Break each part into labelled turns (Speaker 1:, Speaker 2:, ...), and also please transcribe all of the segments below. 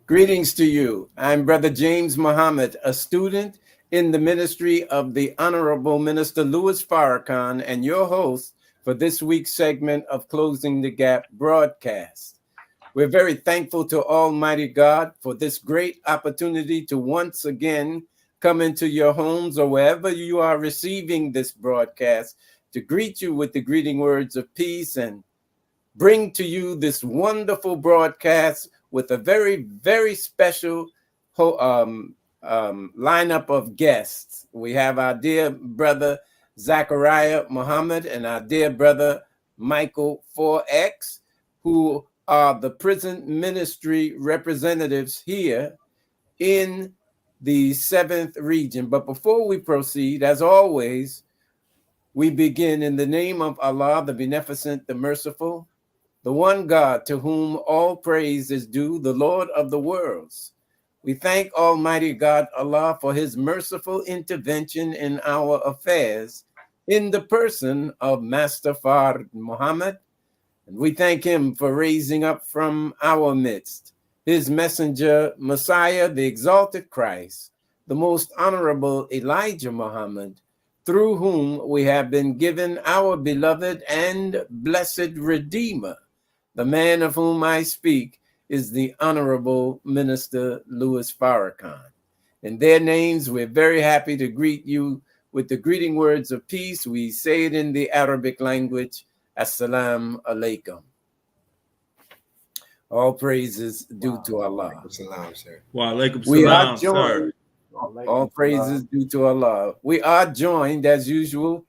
Speaker 1: Greetings to you. I'm Brother James Muhammad, a student in the ministry of the Honorable Minister Louis Farrakhan, and your host for this week's segment of Closing the Gap broadcast. We're very thankful to Almighty God for this great opportunity to once again come into your homes or wherever you are receiving this broadcast to greet you with the greeting words of peace and bring to you this wonderful broadcast with a very, very special lineup of guests. We have our dear brother Zachariah Muhammad and our dear brother Michael 4X, who are the prison ministry representatives here in the 7th region. But before we proceed, as always, we begin in the name of Allah, the Beneficent, the Merciful, the one God to whom all praise is due, the Lord of the worlds. We thank Almighty God Allah for his merciful intervention in our affairs in the person of Master Fard Muhammad. And we thank him for raising up from our midst his messenger, Messiah, the exalted Christ, the most honorable Elijah Muhammad, through whom we have been given our beloved and blessed Redeemer. The man of whom I speak is the Honorable Minister Louis Farrakhan. In their names, we're very happy to greet you with the greeting words of peace. We say it in the Arabic language, Assalamu alaikum. All praises due to Allah.
Speaker 2: Wa alaikum
Speaker 1: We are
Speaker 2: salam,
Speaker 1: joined.
Speaker 2: sir.
Speaker 1: All praises due to Allah. We are joined, as usual,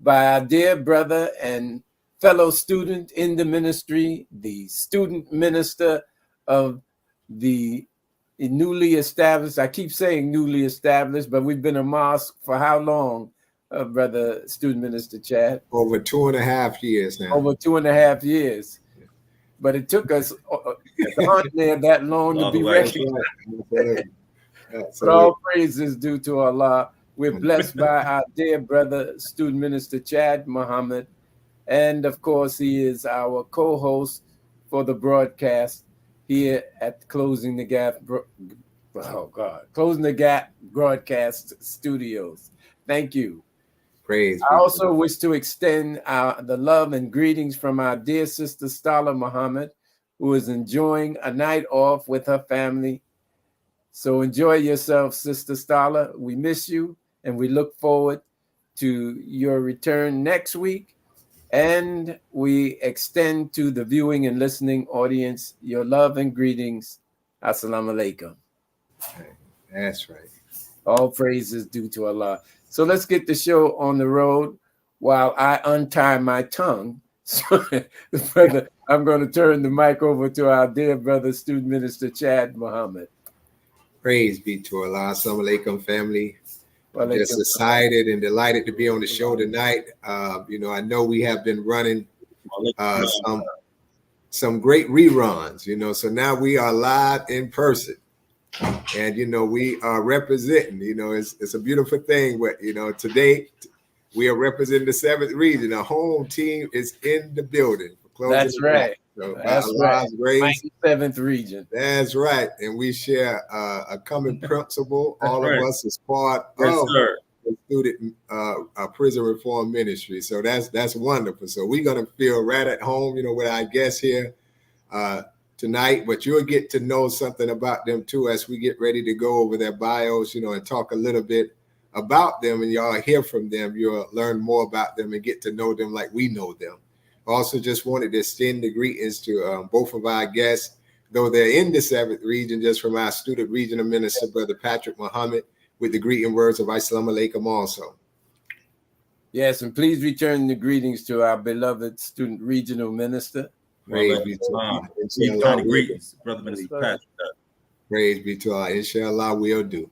Speaker 1: by our dear brother and fellow student in the ministry, the student minister of the newly established, I keep saying newly established, but we've been a mosque for how long, brother student minister Chad?
Speaker 3: Over 2.5 years now.
Speaker 1: Over 2.5 years. But it took us on there that long to be recognized. But all praise is due to Allah. We're blessed by our dear brother, student minister Chad Muhammad. And of course, he is our co-host for the broadcast here at Closing the Gap. Closing the Gap Broadcast Studios. Thank you.
Speaker 3: Praise.
Speaker 1: I also wish to extend the love and greetings from our dear sister Stala Muhammad, who is enjoying a night off with her family. So enjoy yourself, Sister Stala. We miss you, and we look forward to your return next week. And we extend to the viewing and listening audience your love and greetings. Assalamu alaikum.
Speaker 3: That's right.
Speaker 1: All praise is due to Allah. So let's get the show on the road while I untie my tongue. So, brother, I'm going to turn the mic over to our dear brother, student minister Chad Muhammad.
Speaker 3: Praise be to Allah. Assalamu alaikum, family. I'm just excited and delighted to be on the show tonight. I know we have been running some great reruns, so now we are live in person. And, we are representing, it's a beautiful thing. But, today we are representing the 7th region. Our home team is in the building.
Speaker 1: That's right.
Speaker 3: So
Speaker 1: that's right.
Speaker 3: Grace,
Speaker 1: 7th region.
Speaker 3: That's right. And we share a common principle. All of us is part of the student prison reform ministry. So that's wonderful. So we're going to feel right at home, with our guests here tonight. But you'll get to know something about them, too, as we get ready to go over their bios, and talk a little bit about them. And y'all hear from them. You'll learn more about them and get to know them like we know them. Also, just wanted to extend the greetings to both of our guests, though they're in the 7th region, just from our student regional minister, Brother Patrick Muhammad, with the greeting words of Assalamu alaikum also.
Speaker 1: Yes, and please return the greetings to our beloved student regional minister.
Speaker 3: Praise be to Allah.
Speaker 2: Greetings, Brother Minister Patrick.
Speaker 3: Praise be to Allah. Inshallah, we'll do.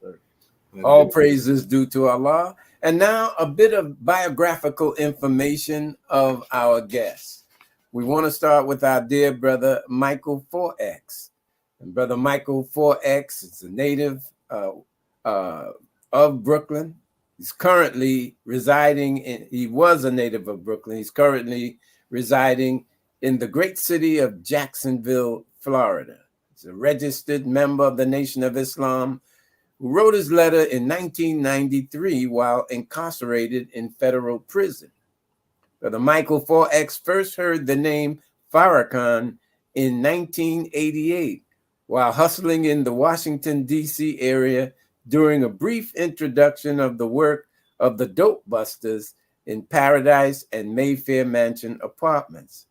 Speaker 1: All praises due to Allah. And now a bit of biographical information of our guests. We want to start with our dear brother, Michael 4X. And brother Michael 4X is a native of Brooklyn. He's currently he was a native of Brooklyn. He's currently residing in the great city of Jacksonville, Florida. He's a registered member of the Nation of Islam who wrote his letter in 1993 while incarcerated in federal prison. Brother Michael 4X first heard the name Farrakhan in 1988 while hustling in the Washington, D.C. area during a brief introduction of the work of the Dope Busters in Paradise and Mayfair Mansion apartments.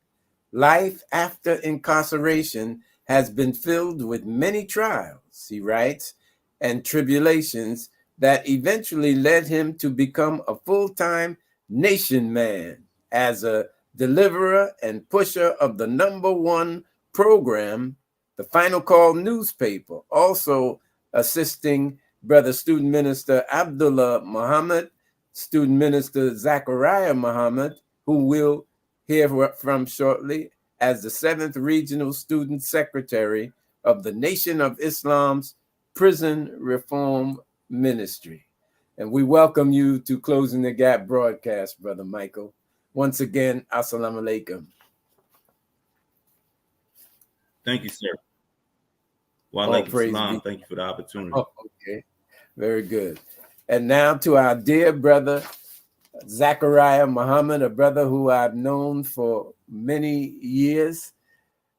Speaker 1: Life after incarceration has been filled with many trials, he writes, and tribulations that eventually led him to become a full-time nation man as a deliverer and pusher of the #1 program, the Final Call newspaper, also assisting Brother Student Minister Abdullah Muhammad, Student Minister Zachariah Muhammad, who will hear from shortly, as the 7th Regional Student Secretary of the Nation of Islam's Prison Reform Ministry. And we welcome you to Closing the Gap broadcast, Brother Michael. Once again, assalamu alaikum.
Speaker 2: Thank you, sir. Wa alaikum salam. Thank you for the opportunity.
Speaker 1: Oh, okay, very good. And now to our dear brother, Zachariah Muhammad, a brother who I've known for many years.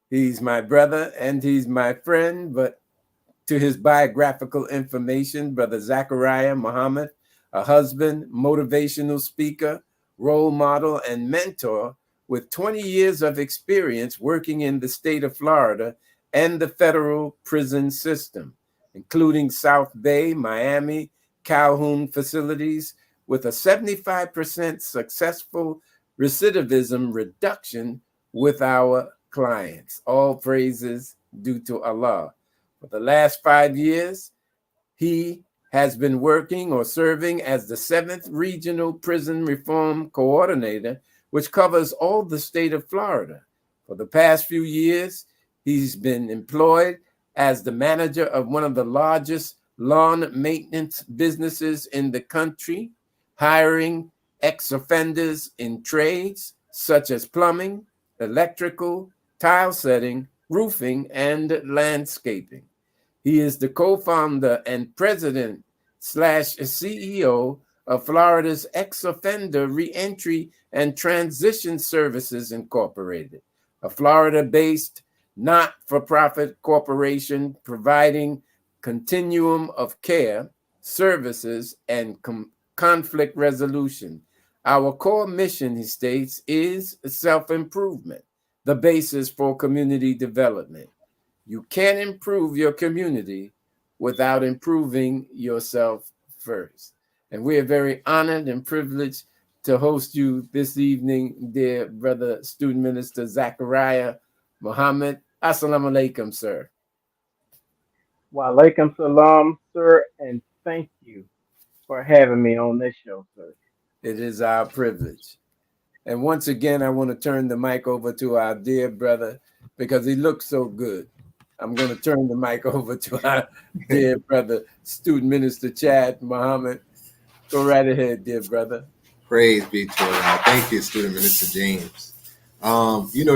Speaker 1: He's my brother and he's my friend, but to his biographical information, Brother Zachariah Muhammad, a husband, motivational speaker, role model, and mentor with 20 years of experience working in the state of Florida and the federal prison system, including South Bay, Miami, Calhoun facilities, with a 75% successful recidivism reduction with our clients. All praises due to Allah. For the last 5 years, he has been working or serving as the 7th Regional Prison Reform Coordinator, which covers all the state of Florida. For the past few years, he's been employed as the manager of one of the largest lawn maintenance businesses in the country, hiring ex-offenders in trades such as plumbing, electrical, tile setting, roofing, and landscaping. He is the co-founder and president / CEO of Florida's Ex-Offender Reentry and Transition Services Incorporated, a Florida-based not-for-profit corporation providing continuum of care, services, and conflict resolution. Our core mission, he states, is self-improvement, the basis for community development. You can't improve your community without improving yourself first. And we are very honored and privileged to host you this evening, dear brother student minister Zachariah Muhammad. Assalamu alaikum, sir.
Speaker 4: Wa alaikum salam, sir, and thank you for having me on this show, sir.
Speaker 1: It is our privilege. And once again, I want to turn the mic over to our dear brother because he looks so good. I'm going to turn the mic over to our dear brother, student minister Chad Muhammad. Go right ahead, dear brother.
Speaker 3: Praise be to Allah. Thank you, student minister James.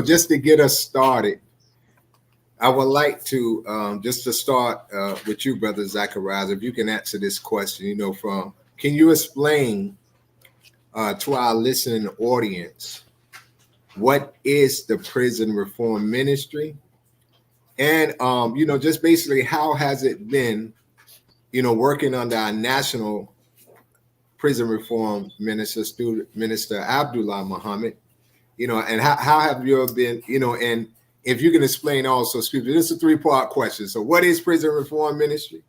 Speaker 3: Just to get us started, I would like to just to start with you, brother Zachariah, if you can answer this question. Can you explain to our listening audience what is the Prison Reform Ministry? And, just basically how has it been, working under our national prison reform minister, student minister Abdullah Muhammad, and how have you been, and if you can explain also, excuse me, this is a 3-part question. So what is Prison Reform Ministry?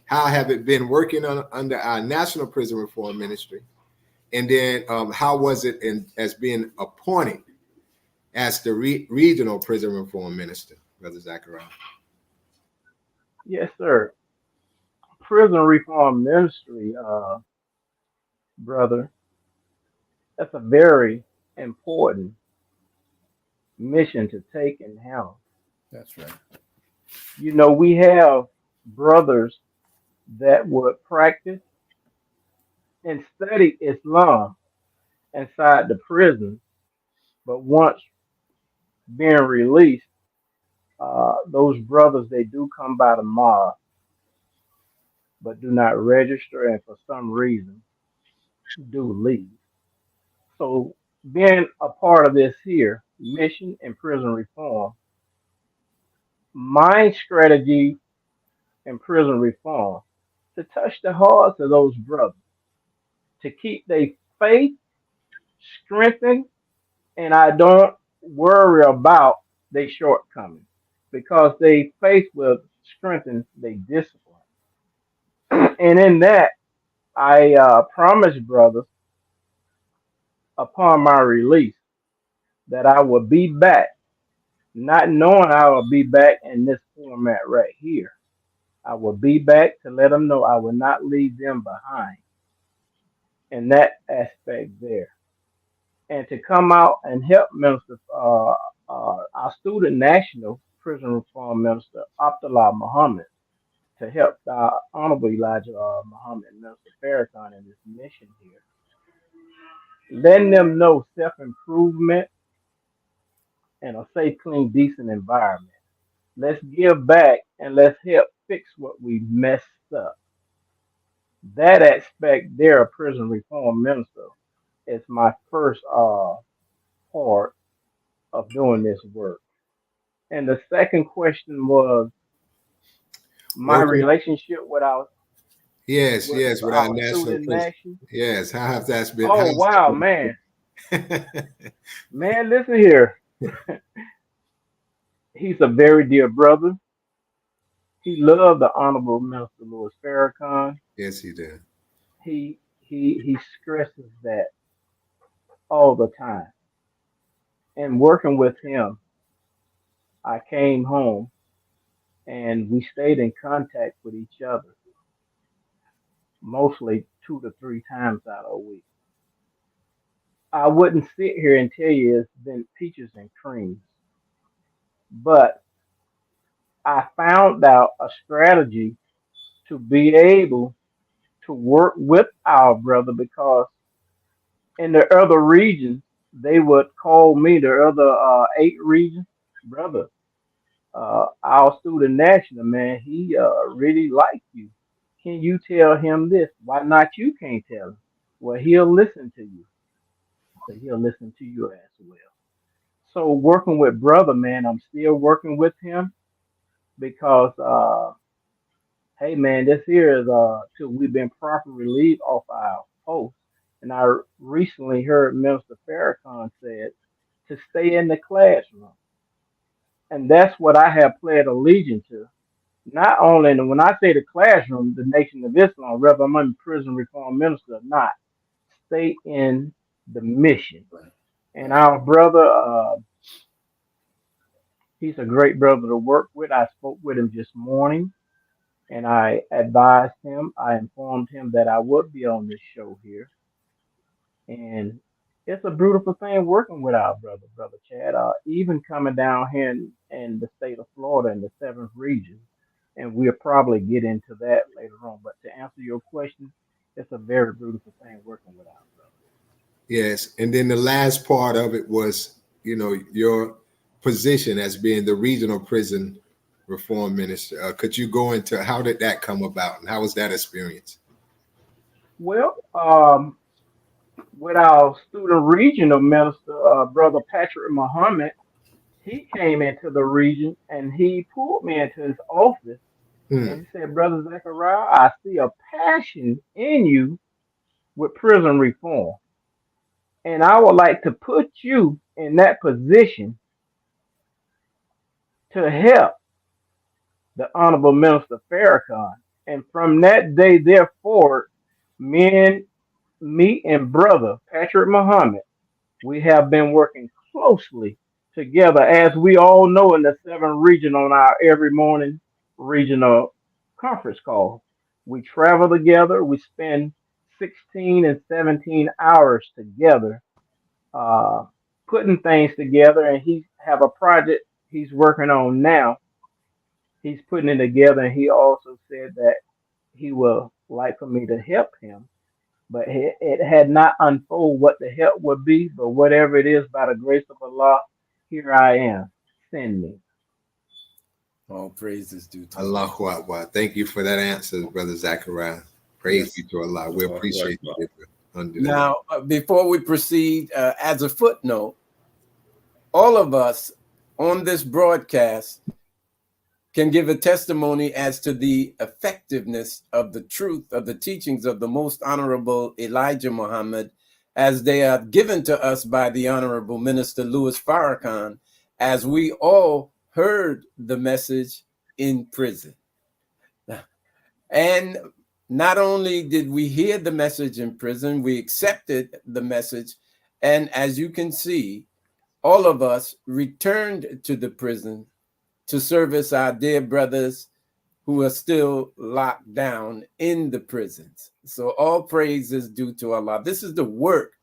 Speaker 3: How have it been working under our national prison reform ministry? And then how was it as being appointed as the regional prison reform minister? Brother Zachariah.
Speaker 4: Yes, sir. Prison Reform Ministry, brother, that's a very important mission to take and have.
Speaker 1: That's right.
Speaker 4: We have brothers that would practice and study Islam inside the prison, but once being released, those brothers, they do come by the mob, but do not register, and for some reason do leave. So being a part of this here mission and prison reform, my strategy in prison reform to touch the hearts of those brothers, to keep their faith strengthened, and I don't worry about their shortcomings because their faith will strengthen their discipline. And in that, I promise brothers upon my release that I will be back, not knowing I will be back in this format right here. I will be back to let them know I will not leave them behind in that aspect there. And to come out and help Minister, our student national prison reform minister, Abdullah Muhammad, to help Honorable Elijah Muhammad and Minister Farrakhan in this mission here, letting them know self improvement and a safe, clean, decent environment. Let's give back and let's help fix what we messed up. That aspect there, a prison reform minister, is my first part of doing this work. And the second question was my
Speaker 3: Working.
Speaker 4: relationship with our
Speaker 3: With our national
Speaker 4: student
Speaker 3: prison.
Speaker 4: nation.
Speaker 3: Yes, how has that been?
Speaker 4: Oh wow, man. Man, listen here. He's a very dear brother. He loved the Honorable Minister Louis Farrakhan.
Speaker 3: Yes, he did.
Speaker 4: He stresses that all the time. And working with him, I came home and we stayed in contact with each other mostly 2 to 3 times out of a week. I wouldn't sit here and tell you it's been peaches and creams, but I found out a strategy to be able to work with our brother because in the other regions, they would call me, the other 8 regions, brother, our student national, man, he really likes you. Can you tell him this? Why not you can't tell him? Well, he'll listen to you. So he'll listen to you as well. So working with brother, man, I'm still working with him because hey man, this here is till we've been properly relieved off our post. And I recently heard Minister Farrakhan said to stay in the classroom. And that's what I have pledged allegiance to. Not only, and when I say the classroom, the Nation of Islam, whether I'm a prison reform minister or not, stay in the mission. And our brother, he's a great brother to work with. I spoke with him this morning and I advised him, I informed him that I would be on this show here. And it's a beautiful thing working with our brother, Brother Chad, even coming down here in the state of Florida in the 7th region. And we'll probably get into that later on. But to answer your question, it's a very beautiful thing working with our brother.
Speaker 3: Yes. And then the last part of it was, your position as being the regional prison reform minister. Could you go into how did that come about and how was that experience?
Speaker 4: Well, with our student regional minister, Brother Patrick Muhammad, he came into the region and he pulled me into his office and he said, Brother Zachariah, I see a passion in you with prison reform. And I would like to put you in that position to help the Honorable Minister Farrakhan. And from that day therefore, me and Brother Patrick Muhammad, we have been working closely together, as we all know in the 7th region on our every morning regional conference call. We travel together. We spend 16 and 17 hours together, putting things together. And he have a project he's working on now. He's putting it together, and he also said that he will like for me to help him. But it had not unfolded what the help would be, but whatever it is, by the grace of Allah, here I am. Send me.
Speaker 1: All praise is due to
Speaker 3: Allahu Akbar. Thank you for that answer, Brother Zachariah. Praise be to Allah. We appreciate it.
Speaker 1: Now, before we proceed, as a footnote, all of us on this broadcast can give a testimony as to the effectiveness of the truth of the teachings of the Most Honorable Elijah Muhammad, as they are given to us by the Honorable Minister Louis Farrakhan, as we all heard the message in prison. And not only did we hear the message in prison, we accepted the message. And as you can see, all of us returned to the prison to service our dear brothers who are still locked down in the prisons. So all praise is due to Allah. This is the work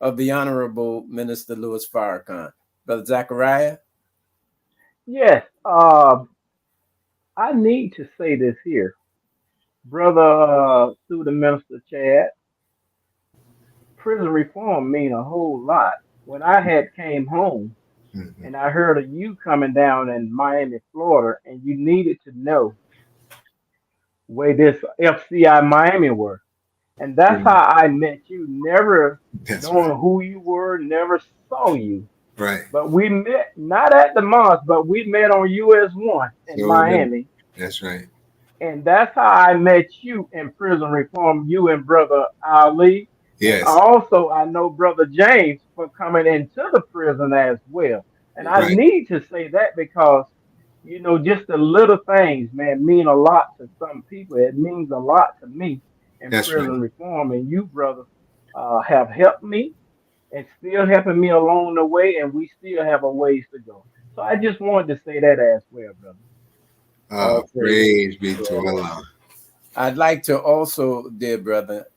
Speaker 1: of the Honorable Minister Louis Farrakhan. Brother Zachariah?
Speaker 4: Yes, I need to say this here. Brother Student Minister Chad, prison reform mean a whole lot. When I had came home and I heard of you coming down in Miami, Florida, and you needed to know where this FCI Miami were. And that's how I met you, never knowing who you were, never saw you.
Speaker 3: Right.
Speaker 4: But we met, not at the mosque, but we met on US 1 in Miami.
Speaker 3: That's right.
Speaker 4: And that's how I met you in prison reform, you and Brother Ali.
Speaker 3: Yes.
Speaker 4: And also, I know Brother James for coming into the prison as well. And I need to say that because, you know, just the little things, man, mean a lot to some people. It means a lot to me in prison reform. And you, brother, have helped me and still helping me along the way. And we still have a ways to go. So I just wanted to say that as well, brother.
Speaker 3: Praise be to Allah.
Speaker 1: I'd like to also, dear brother,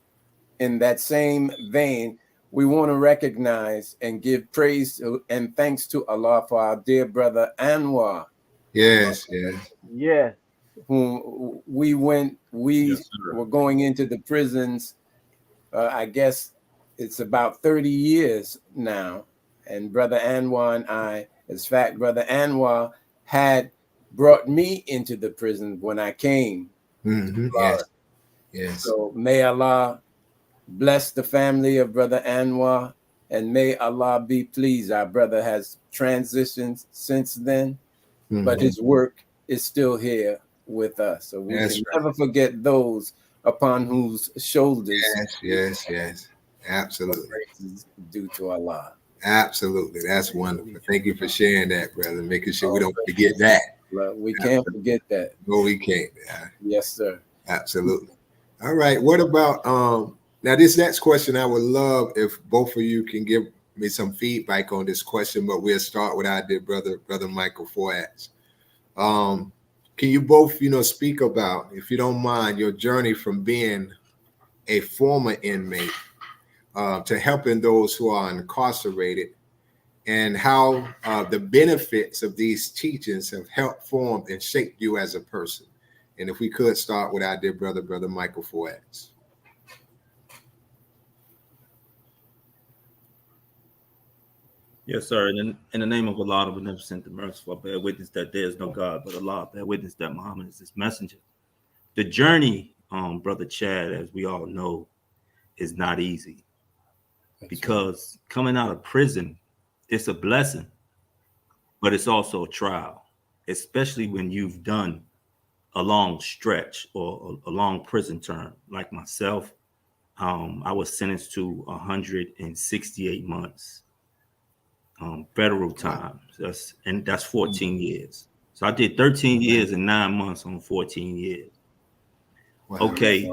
Speaker 1: in that same vein, we want to recognize and give praise and thanks to Allah for our dear brother Anwar.
Speaker 3: Yes.
Speaker 1: Whom we were going into the prisons, I guess it's about 30 years now. And Brother Anwar and I, as fact, Brother Anwar had brought me into the prison when I came.
Speaker 3: Yes.
Speaker 1: So may Allah bless the family of Brother Anwar, and may Allah be pleased. Our brother has transitioned since then, but his work is still here with us. So we can never forget those upon whose shoulders.
Speaker 3: Yes. Absolutely.
Speaker 1: Praise is due to Allah.
Speaker 3: Absolutely. That's wonderful. Thank you for sharing that, brother. Making sure we don't forget that.
Speaker 1: We can't forget that.
Speaker 3: No, we can't.
Speaker 1: Yes, sir.
Speaker 3: Absolutely. All right. What about now this next question? I would love if both of you can give me some feedback on this question, but we'll start with our dear brother Michael Foyats. Can you both, speak about, if you don't mind, your journey from being a former inmate to helping those who are incarcerated, and how the benefits of these teachings have helped form and shaped you as a person? And if we could start with our dear brother Michael Foyats.
Speaker 2: Yes, sir. In the name of Allah, the Beneficent, the Merciful, I bear witness that there is no God but Allah. I bear witness that Muhammad is his messenger. The journey, Brother Chad, as we all know, is not easy. Because coming out of prison, it's a blessing, but it's also a trial, especially when you've done a long stretch or a long prison term. Like myself, I was sentenced to 168 months. Federal time. That's 14 years. So I did 13 years and 9 months on 14 years. Okay.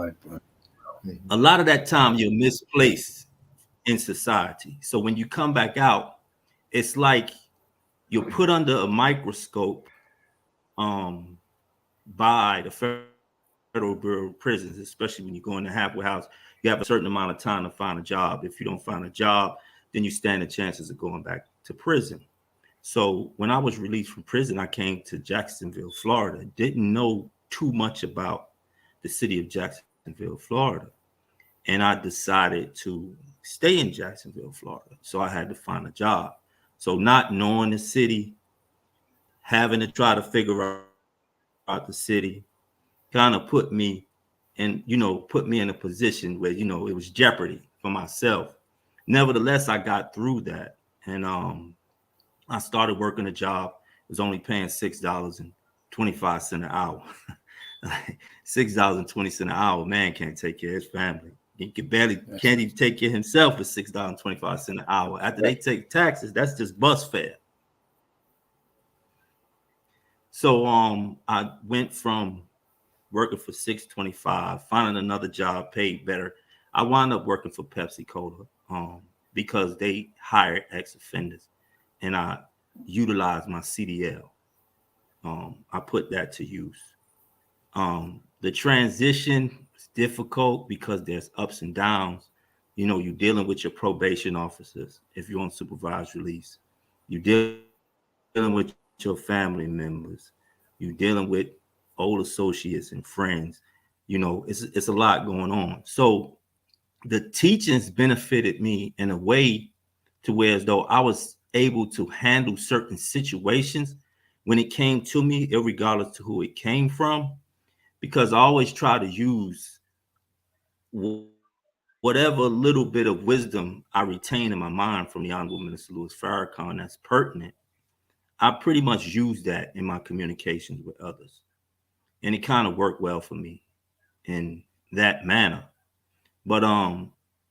Speaker 2: A lot of that time you're misplaced in society. So when you come back out, it's like you're put under a microscope by the Federal Bureau of Prisons, especially when you go in the halfway house. You have a certain amount of time to find a job. If you don't find a job, then you stand the chances of going back to prison. So when I was released from prison, I came to Jacksonville, Florida. Didn't know too much about the city of Jacksonville, Florida. And I decided to stay in Jacksonville, Florida. So I had to find a job. So not knowing the city, having to try to figure the city kind of put me in a position where, it was jeopardy for myself. Nevertheless, I got through that. And I started working a job. It was only paying $6.25 an hour. $6.20 an hour. Man can't take care of his family. He can't even take care of himself for $6.25 an hour. After they take taxes, that's just bus fare. So I went from working for $6.25, finding another job paid better. I wound up working for Pepsi Cola because they hired ex-offenders, and I utilized my CDL. I put that to use. The transition is difficult because there's ups and downs. You're dealing with your probation officers if you're on supervised release. You're dealing with your family members. You're dealing with old associates and friends. It's a lot going on. So the teachings benefited me in a way to where as though I was able to handle certain situations when it came to me, irregardless to who it came from, because I always try to use whatever little bit of wisdom I retain in my mind from the Honorable Minister Louis Farrakhan that's pertinent. I pretty much use that in my communications with others. And it kind of worked well for me in that manner. But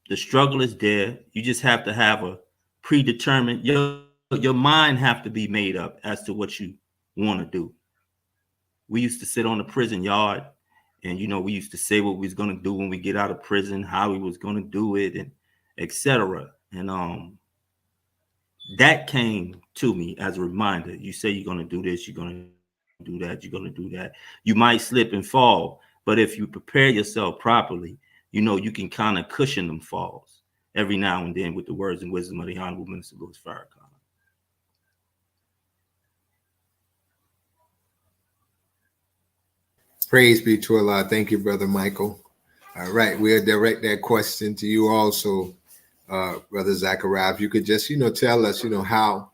Speaker 2: the struggle is there. You just have to have a predetermined, your mind have to be made up as to what you want to do. We used to sit on the prison yard and, we used to say what we was going to do when we get out of prison, how we was going to do it, and etc. And that came to me as a reminder. You say you're going to do this, you're going to do that, you're going to do that. You might slip and fall, but if you prepare yourself properly, you can kind of cushion them falls every now and then with the words and wisdom of the Honorable Minister Louis Farrakhan.
Speaker 3: Praise be to Allah. Thank you, Brother Michael. All right, we'll direct that question to you also, Brother Zachariah. If you could just, tell us, how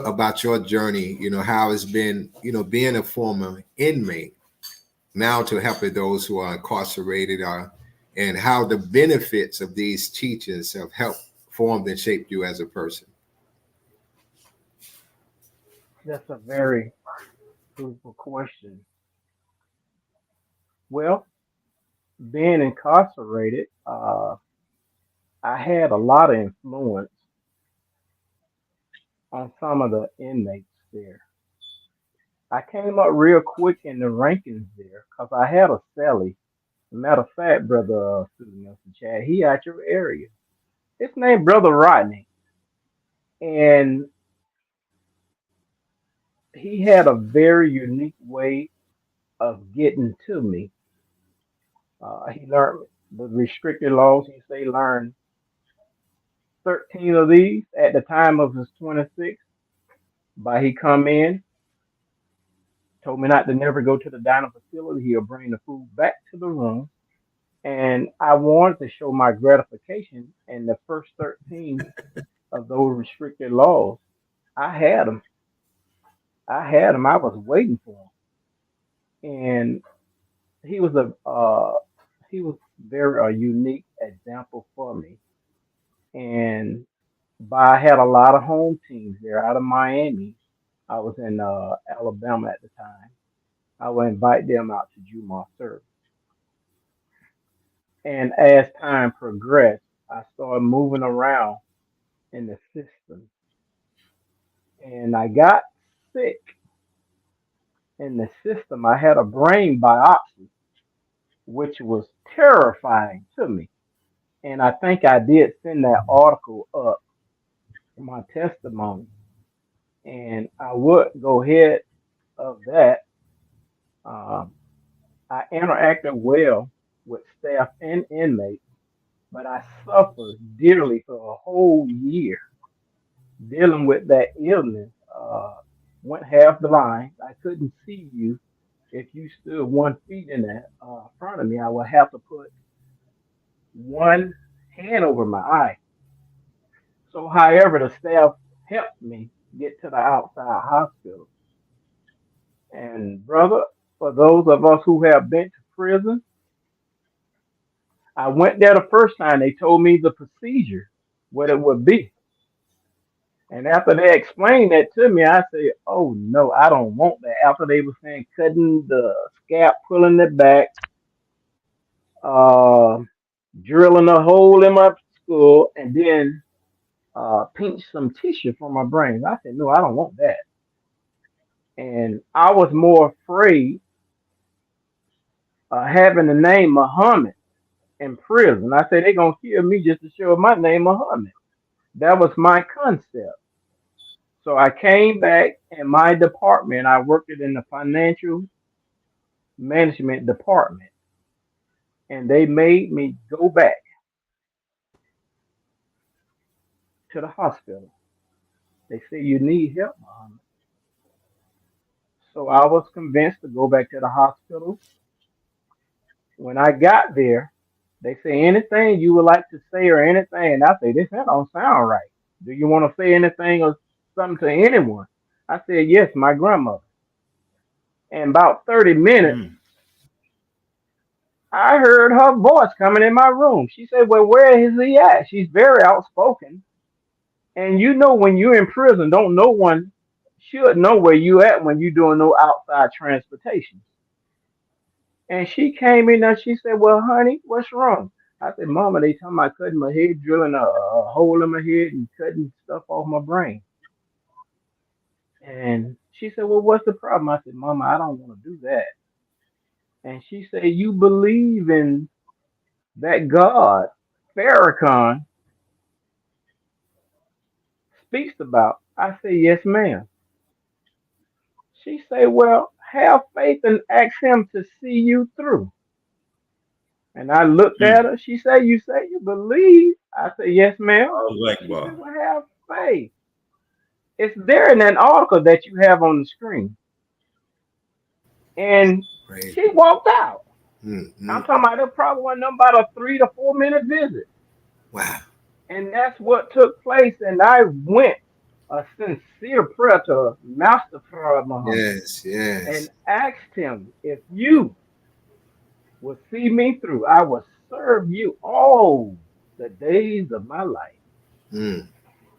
Speaker 3: about your journey, how it's been, being a former inmate now to helping those who are incarcerated, and how the benefits of these teachings have helped formed and shaped you as a person.
Speaker 4: That's a very fruitful question. Well, being incarcerated, I had a lot of influence on some of the inmates there. I came up real quick in the rankings there because I had a cellie. Matter of fact, Brother Student Nelson Chad, he out your area. His name Brother Rodney. And he had a very unique way of getting to me. He learned the restricted laws. He say learned 13 of these at the time of his 26. But he come in, told me not to never go to the dining facility. He'll bring the food back to the room. And I wanted to show my gratification. And the first 13 of those restricted laws, I had them. I was waiting for them. And he was very unique example for me. And but I had a lot of home teams there out of Miami. I was in Alabama at the time. I would invite them out to Juma service. And as time progressed, I started moving around in the system. And I got sick in the system. I had a brain biopsy, which was terrifying to me. And I think I did send that article up in my testimony. And I would go ahead of that. Um, I interacted well with staff and inmates, but I suffered dearly for a whole year dealing with that illness. Went half the line. I couldn't see you if you stood 1 feet in that front of me. I would have to put one hand over my eye. So, however, the staff helped me get to the outside hospital. And brother, for those of us who have been to prison, I went there the first time. They told me the procedure, what it would be. And after they explained that to me, I said, "Oh no, I don't want that." After they were saying cutting the scalp, pulling it back, uh, drilling a hole in my skull, and then pinch some tissue from my brain. I said, "No, I don't want that." And I was more afraid having the name Muhammad in prison. I said they're gonna kill me just to show my name Muhammad. That was my concept. So I came back in my department. I worked in the financial management department, and they made me go back to the hospital. They said you need help, Muhammad. So I was convinced to go back to the hospital. When I got there, they say anything you would like to say or anything, and I say this that don't sound right. Do you want to say anything or something to anyone? I said yes, my grandmother. And about 30 minutes,
Speaker 2: Mm.
Speaker 4: I heard her voice coming in my room. She said, "Well, where is he at?" She's very outspoken. And you know, when you're in prison, don't no one should know where you at when you're doing no outside transportation. And she came in and she said, "Well, honey, what's wrong?" I said, "Mama, they talking about cutting my head, drilling a hole in my head and cutting stuff off my brain." And she said, "Well, what's the problem?" I said, "Mama, I don't want to do that." And she said, "You believe in that God, Farrakhan, speaks about?" I said, "Yes, ma'am." She said, "Well, have faith and ask him to see you through." And I looked at
Speaker 2: Mm.
Speaker 4: her. She said, "You say you believe?" I said, "Yes, ma'am."
Speaker 2: Allahu
Speaker 4: She said,
Speaker 2: Akbar.
Speaker 4: "Well, have faith. It's there in that article that you have on the screen." And
Speaker 3: Praise.
Speaker 4: she walked out. I'm
Speaker 3: Mm-hmm.
Speaker 4: talking about it probably wasn't nothing about a 3 to 4 minute visit.
Speaker 3: Wow.
Speaker 4: And that's what took place. And I went a sincere prayer to Master Farad Muhammad
Speaker 3: Yes, yes.
Speaker 4: and asked him, "If you will see me through, I will serve you all the days of my life."
Speaker 3: Mm.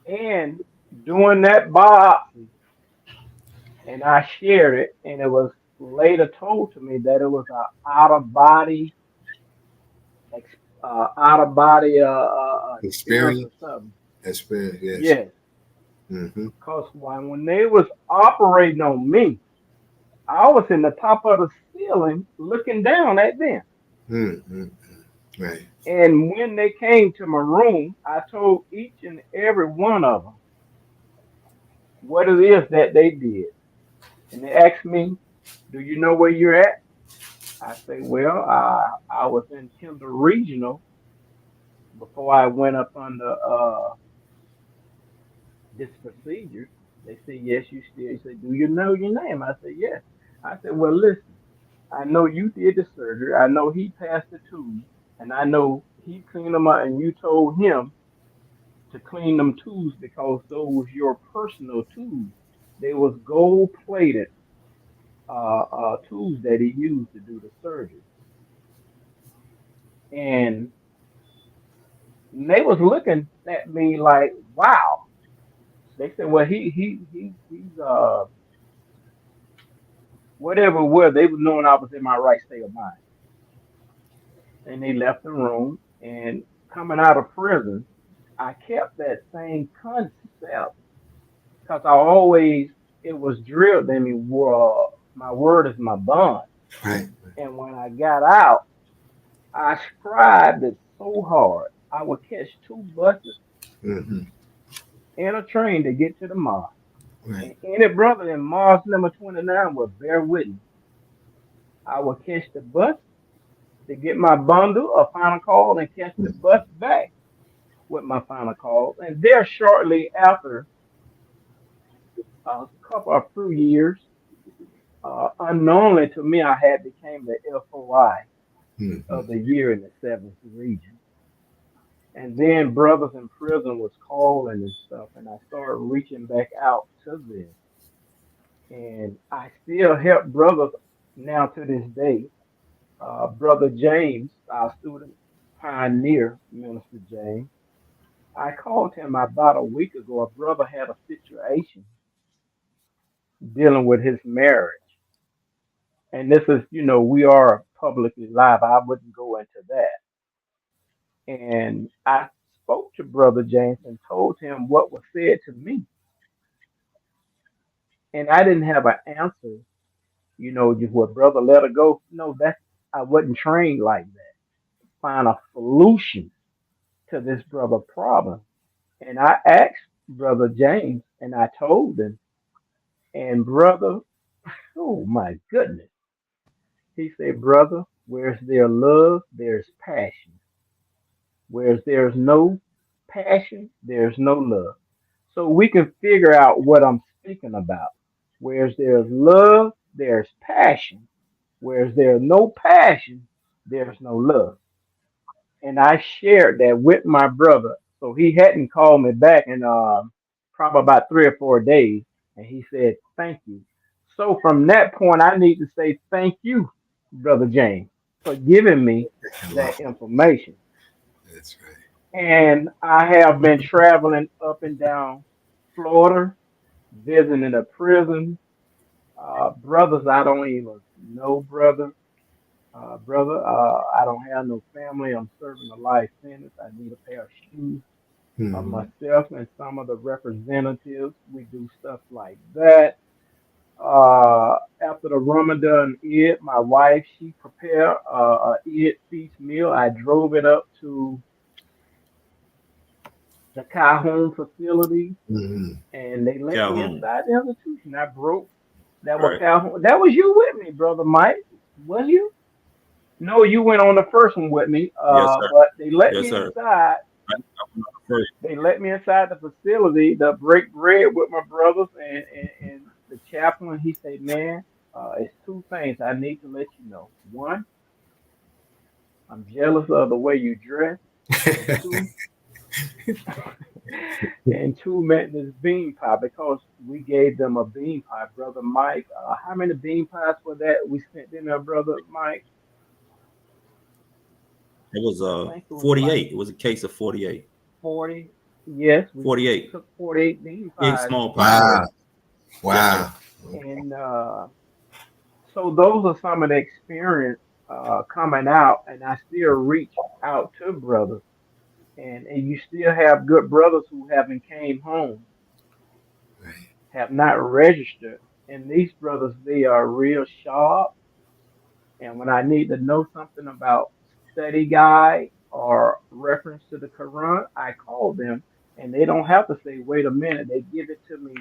Speaker 4: And doing that biopsy, and I shared it, and it was later told to me that it was a out of body experience or
Speaker 3: Experience.
Speaker 4: something.
Speaker 3: Experience, yes.
Speaker 4: Yes,
Speaker 3: Mm-hmm.
Speaker 4: cause when they was operating on me, I was in the top of the ceiling looking down at them.
Speaker 3: Mm-hmm. Right.
Speaker 4: And when they came to my room, I told each and every one of them what it is that they did. And they asked me, "Do you know where you're at?" I say, "Well, I was in Kendall Regional before I went up under this procedure." They said, "Yes, you still." He said, "Do you know your name?" I said, "Yes." I said, "Well, listen, I know you did the surgery. I know he passed the tube, and I know he cleaned them up, and you told him to clean them tubes because those was your personal tubes. They was gold plated tubes that he used to do the surgery." And they was looking at me like, "Wow." They said, "Well, he's whatever it was." They was knowing I was in my right state of mind, and they left the room. And coming out of prison, I kept that same concept because I always it was drilled in me. My word is my bond.
Speaker 3: Right.
Speaker 4: And when I got out, I strived it so hard. I would catch two buses
Speaker 3: Mm-hmm.
Speaker 4: and a train to get to the mosque.
Speaker 3: Right.
Speaker 4: And any brother in Mosque number 29 would bear witness. I would catch the bus to get my bundle of final call and catch the bus back with my final call. And there shortly after a couple of few years, unknowingly to me, I had became the FOI
Speaker 3: Mm-hmm.
Speaker 4: of the year in the seventh region. And then brothers in prison was calling and stuff, and I started reaching back out to them. And I still help brothers now to this day. Brother James, our student pioneer, Minister James, I called him about a week ago. A brother had a situation dealing with his marriage. And this is, we are publicly live. I wouldn't go into that. And I spoke to Brother James and told him what was said to me. And I didn't have an answer, just what brother let her go. No, I wasn't trained like that. Find a solution to this brother problem. And I asked Brother James and I told him, and brother, oh my goodness. He said, brother, where's there love, there's passion. Whereas there's no passion, there's no love. So we can figure out what I'm speaking about. Whereas there's love, there's passion. Whereas there's no passion, there's no love. And I shared that with my brother. So he hadn't called me back in probably about 3 or 4 days. And he said, thank you. So from that point, I need to say thank you, Brother James, for giving me that information.
Speaker 3: That's right.
Speaker 4: And I have been traveling up and down Florida, visiting a prison. Brothers, I don't even know, I don't have no family. I'm serving a life sentence. I need a pair of shoes. Myself and some of the representatives, we do stuff like that. After the Ramadan Eid, my wife, she prepared a Eid feast meal. I drove it up to the Calhoun facility, and they let me
Speaker 2: Calhoun.
Speaker 4: inside the institution. I broke that was
Speaker 2: Right.
Speaker 4: Calhoun. That was you with me, brother Mike. Was you? No, you went on the first one with me.
Speaker 2: Yes, sir.
Speaker 4: But they let
Speaker 2: Yes,
Speaker 4: me
Speaker 2: sir.
Speaker 4: inside.
Speaker 2: I went on first.
Speaker 4: They let me inside the facility to break bread with my brothers, and the chaplain. He said, "Man, it's two things I need to let you know. One, I'm jealous of the way you dress, and two, and two met this bean pie because we gave them a bean pie, brother Mike. How many bean pies were that we sent in there, brother Mike?
Speaker 2: It was
Speaker 4: I think it was like
Speaker 2: 48. It was a case of 48.
Speaker 4: 40. Yes, we
Speaker 2: 48.
Speaker 4: took 48 bean
Speaker 2: In
Speaker 4: pies
Speaker 2: small
Speaker 4: in
Speaker 2: pies.
Speaker 3: Wow.
Speaker 4: there,
Speaker 2: Yes, sir.
Speaker 3: Wow.
Speaker 4: and so those are some of the experience coming out, and I still reach out to brothers, and you still have good brothers who haven't came home,
Speaker 3: Right.
Speaker 4: have not registered, and these brothers they are real sharp. And when I need to know something about study guide or reference to the Quran, I call them, and they don't have to say, "Wait a minute." They give it to me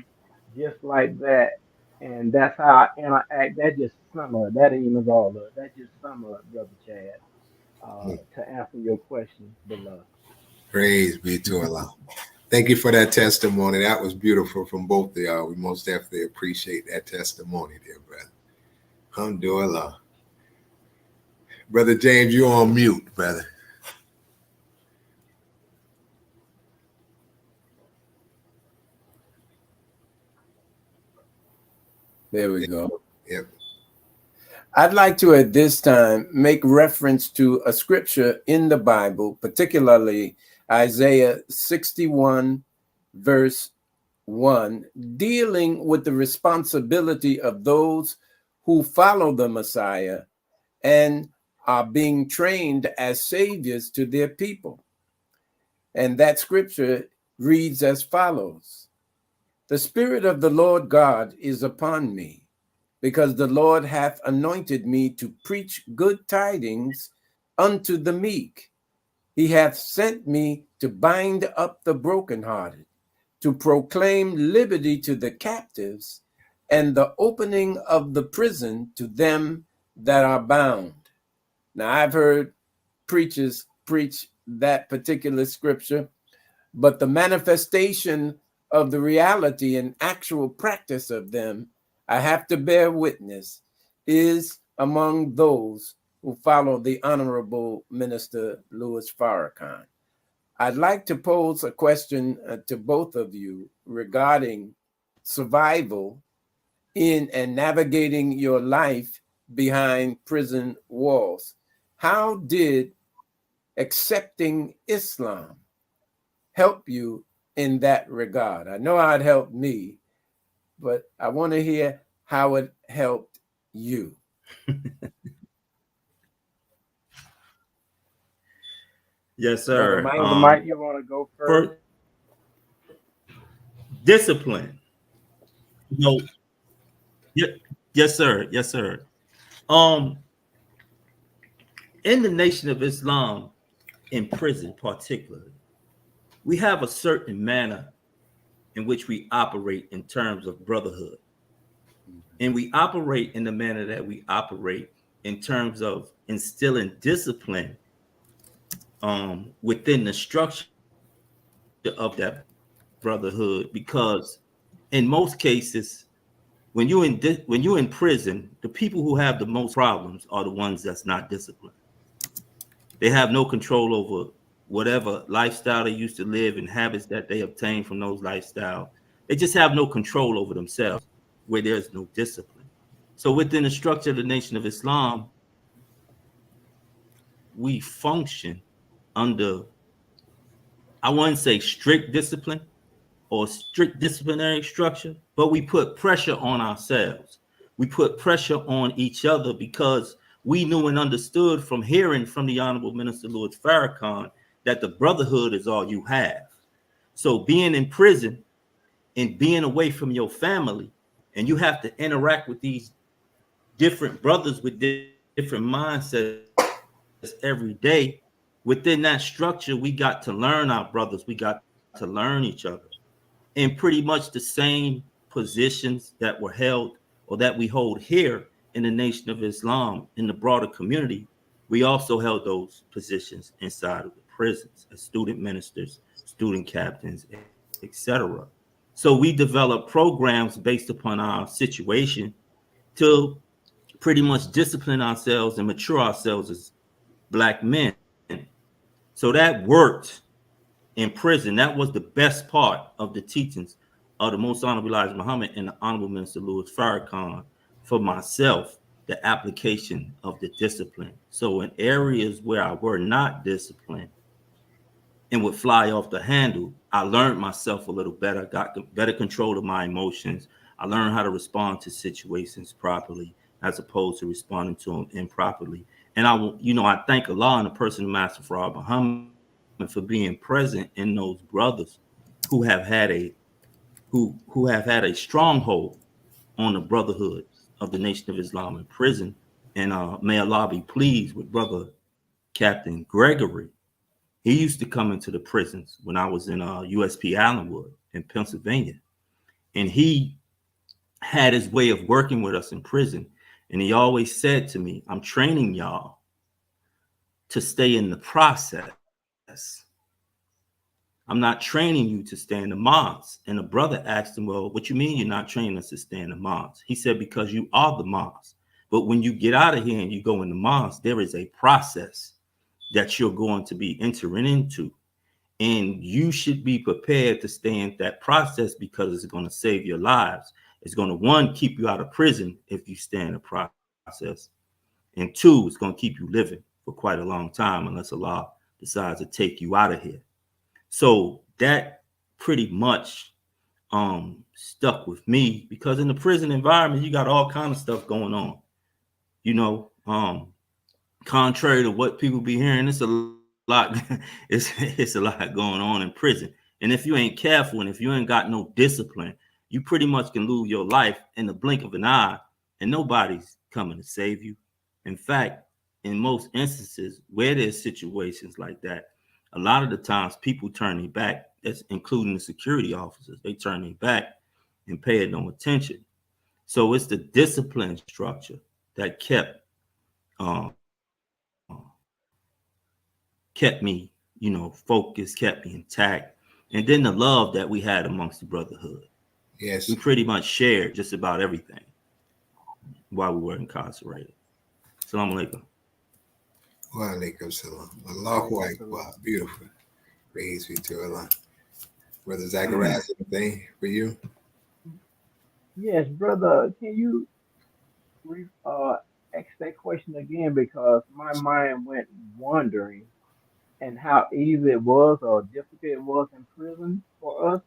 Speaker 4: just like that, and that's how I interact. That just sum of it. That ain't even all of it. That just sum of it, brother Chad. To answer your question below.
Speaker 3: Praise be to Allah. Thank you for that testimony. That was beautiful from both of y'all. We most definitely appreciate that testimony, dear brother. Alhamdulillah. Brother James, you're on mute, brother.
Speaker 1: There we go.
Speaker 3: Yep.
Speaker 1: I'd like to, at this time, make reference to a scripture in the Bible, particularly Isaiah 61, verse 1, dealing with the responsibility of those who follow the Messiah and are being trained as saviors to their people. And that scripture reads as follows: "The Spirit of the Lord God is upon me, because the Lord hath anointed me to preach good tidings unto the meek. He hath sent me to bind up the brokenhearted, to proclaim liberty to the captives, and the opening of the prison to them that are bound." Now, I've heard preachers preach that particular scripture, but the manifestation of the reality and actual practice of them, I have to bear witness, is among those who follow the Honorable Minister Louis Farrakhan. I'd like to pose a question to both of you regarding survival in and navigating your life behind prison walls. How did accepting Islam help you in that regard? I know how it helped me, but I want to hear how it helped you.
Speaker 2: Yes, sir.
Speaker 4: Brother Mike, you want to go first?
Speaker 2: Discipline. No. Yes, sir. Yes, sir. In the Nation of Islam, in prison particularly, we have a certain manner in which we operate in terms of brotherhood. And we operate in the manner that we operate in terms of instilling discipline within the structure of that brotherhood, because in most cases, when you're in prison, the people who have the most problems are the ones that's not disciplined. They have no control over whatever lifestyle they used to live and habits that they obtain from those lifestyles. They just have no control over themselves where there's no discipline. So within the structure of the Nation of Islam, we function under, I wouldn't say strict discipline or strict disciplinary structure, but we put pressure on ourselves. We put pressure on each other because we knew and understood from hearing from the Honorable Minister Louis Farrakhan that the brotherhood is all you have. So being in prison and being away from your family, and you have to interact with these different brothers with different mindsets every day. Within that structure, we got to learn our brothers. We got to learn each other. In pretty much the same positions that were held or that we hold here in the Nation of Islam, in the broader community, we also held those positions inside of the prisons as student ministers, student captains, etc. So we developed programs based upon our situation to pretty much discipline ourselves and mature ourselves as Black men. So that worked in prison. That was the best part of the teachings of the Most Honorable Elijah Muhammad and the Honorable Minister Louis Farrakhan for myself, the application of the discipline. So in areas where I were not disciplined and would fly off the handle, I learned myself a little better, got better control of my emotions. I learned how to respond to situations properly as opposed to responding to them improperly. And I thank Allah and the person of Master Farad Muhammad for being present in those brothers who have had a stronghold on the brotherhood of the Nation of Islam in prison. And may Allah be pleased with Brother Captain Gregory. He used to come into the prisons when I was in USP Allenwood in Pennsylvania. And he had his way of working with us in prison. And he always said to me, I'm training y'all to stay in the process. I'm not training you to stay in the mosque. And the brother asked him, well, what you mean you're not training us to stay in the mosque? He said, because you are the mosque. But when you get out of here and you go in the mosque, there is a process that you're going to be entering into. And you should be prepared to stay in that process because it's going to save your lives. It's going to, one, keep you out of prison if you stay in the process. And two, it's going to keep you living for quite a long time unless Allah decides to take you out of here. So that pretty much stuck with me because in the prison environment, you got all kinds of stuff going on. Contrary to what people be hearing, it's a lot. It's a lot going on in prison. And if you ain't careful and if you ain't got no discipline, you pretty much can lose your life in the blink of an eye and nobody's coming to save you. In fact, in most instances where there's situations like that, a lot of the times people turn their back, that's including the security officers. They turn their back and pay it no attention. So it's the discipline structure that kept me, focused, kept me intact. And then the love that we had amongst the brotherhood.
Speaker 3: Yes.
Speaker 2: We pretty much shared just about everything while we were incarcerated. Assalamu alaikum.
Speaker 3: Wa alaikum salam. Allahu Akbar. Beautiful. Praise be to Allah. Brother Zachariah, anything for you?
Speaker 4: Yes, brother. Can you ask that question again because my mind went wandering and how easy it was or difficult it was in prison for us,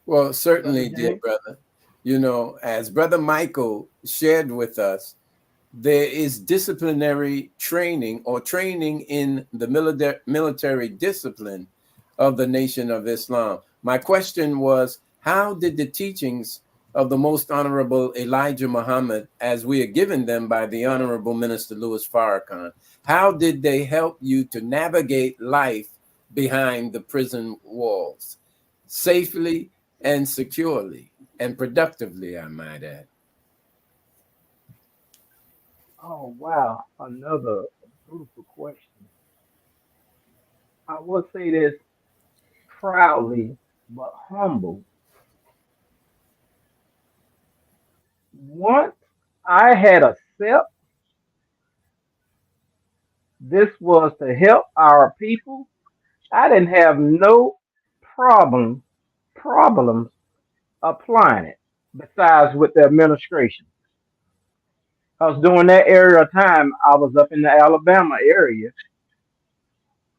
Speaker 1: Well,
Speaker 4: brother
Speaker 1: certainly, dear
Speaker 4: James.
Speaker 1: brother. As Brother Michael shared with us, there is disciplinary training or training in the military discipline of the Nation of Islam. My question was, how did the teachings of the Most Honorable Elijah Muhammad, as we are given them by the Honorable Minister Louis Farrakhan, how did they help you to navigate life behind the prison walls safely and securely and productively, I might add?
Speaker 4: Oh wow, another beautiful question. I will say this proudly but humble. Once I had a SEP, this was to help our people. I didn't have no problem problems applying it besides with the administration. Because during that area of time, I was up in the Alabama area,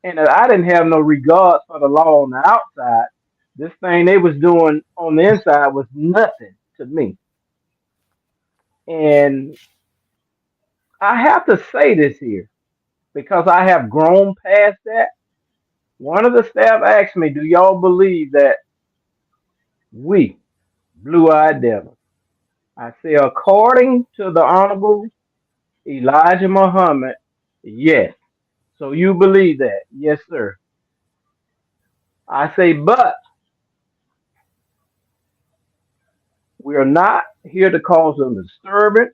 Speaker 4: and I didn't have no regard for the law on the outside. This thing they was doing on the inside was nothing to me. And I have to say this here because I have grown past that. One of the staff asked me, "Do y'all believe that we, blue-eyed devils?" I say, according to the Honorable Elijah Muhammad, yes. So you believe that? Yes, sir. I say, but we are not here to cause a disturbance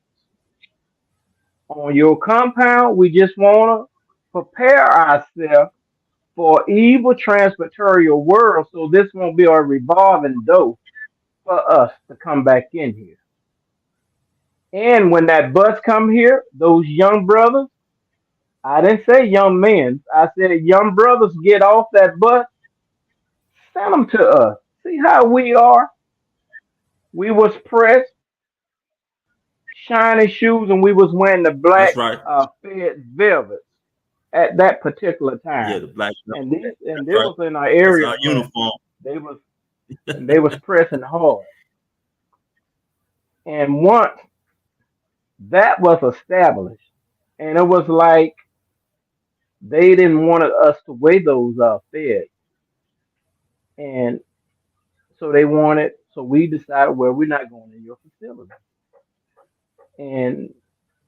Speaker 4: on your compound. We just want to prepare ourselves for evil transportorial world so this won't be a revolving door for us to come back in here. And when that bus come here, those young brothers, I didn't say young men, I said young brothers get off that bus, send them to us. See how we are? We was pressed, shiny shoes, and we was wearing the black
Speaker 2: That's right.
Speaker 4: fed velvets at that particular
Speaker 2: Yeah,
Speaker 4: time.
Speaker 2: the black.
Speaker 4: And
Speaker 2: That's
Speaker 4: they
Speaker 2: right.
Speaker 4: was in our
Speaker 2: That's
Speaker 4: area
Speaker 2: our
Speaker 4: where
Speaker 2: uniform.
Speaker 4: they was they was pressing hard. And once that was established, and it was like they didn't want us to weigh those feds, and so they wanted. So we decided, well, we're not going in your facility. And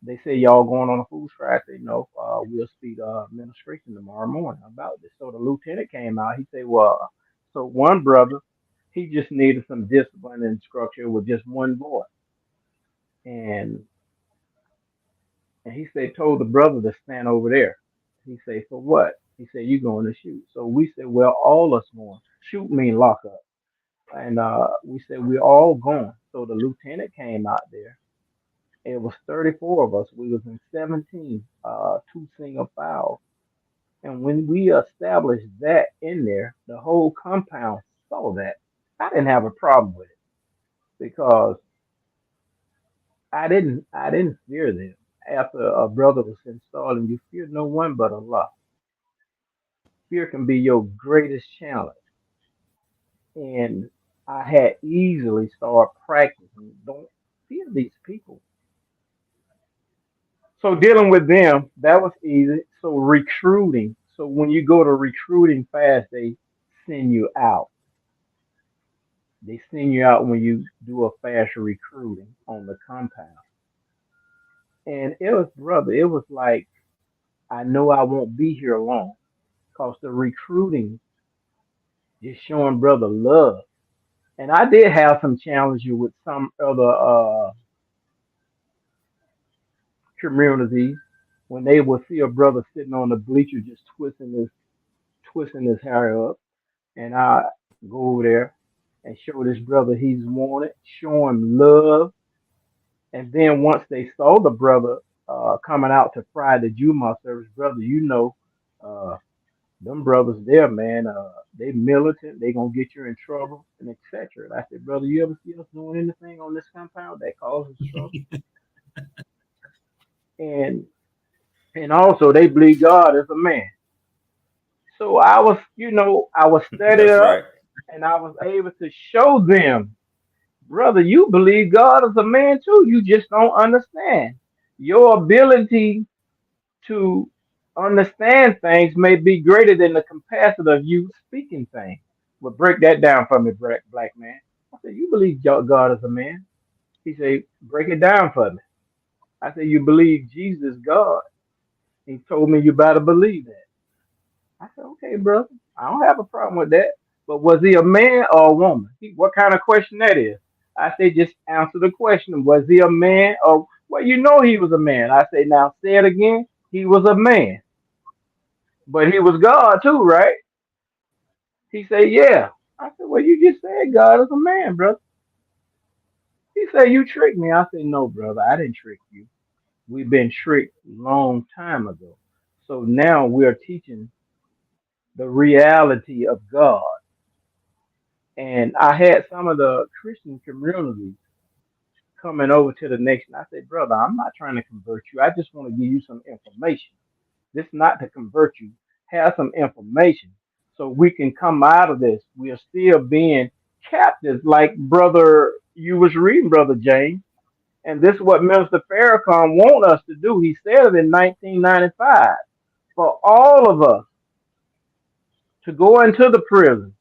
Speaker 4: they said, y'all going on a food strike? I said, no, we'll speak administration tomorrow morning about this. So the lieutenant came out. He said, well, so one brother, he just needed some discipline and structure with just one boy. And and he said, told the brother to stand over there. He said, for what? He said, you going to shoot. So we said, well, all us going. Shoot mean lock up. And we said, we're all going. So the lieutenant came out there. It was 34 of us. We was in 17, two single files. And when we established that in there, the whole compound saw that. I didn't have a problem with it because I didn't fear them. After a brother was installed, and you fear no one but Allah. Fear can be your greatest challenge. And I had easily started practicing. Don't fear these people. So dealing with them, that was easy. So recruiting. So when you go to recruiting fast, they send you out. They send you out when you do a fast recruiting on the compound. And it was, brother, it was like, I know I won't be here long because the recruiting is showing brother love. And I did have some challenges with some other communities when they would see a brother sitting on the bleacher just twisting his hair up. And I go over there and show this brother he's wanted, show him love. And then once they saw the brother coming out to Friday Juma service, brother, uh, them brothers there, man, they militant, they gonna get you in trouble and etc. And I said, brother, you ever see us doing anything on this compound that causes trouble? And also they believe God is a man. So I was, I was studied
Speaker 2: That's
Speaker 4: up
Speaker 2: right.
Speaker 4: and I was able to show them, brother, you believe God is a man too. You just don't understand. Your ability to understand things may be greater than the capacity of you speaking things. Well, break that down for me, black man. I said, you believe God is a man? He said, break it down for me. I said, you believe Jesus is God? He told me you better believe that. I said, okay, brother, I don't have a problem with that. But was he a man or a woman? What kind of question that is? I said, just answer the question. Was he a man or, well, you know he was a man. I said, now say it again. He was a man, but he was God too, right? He said, yeah. I said, well, you just said God is a man, brother. He said, you tricked me. I said, no, brother, I didn't trick you. We've been tricked long time ago. So now we're teaching the reality of God. And I had some of the Christian communities coming over to the nation. I said, brother, I'm not trying to convert you. I just want to give you some information. This not to convert you. Have some information so we can come out of this. We are still being captives, like brother you was reading, brother James. And this is what Minister Farrakhan want us to do. He said it in 1995 for all of us to go into the prisons,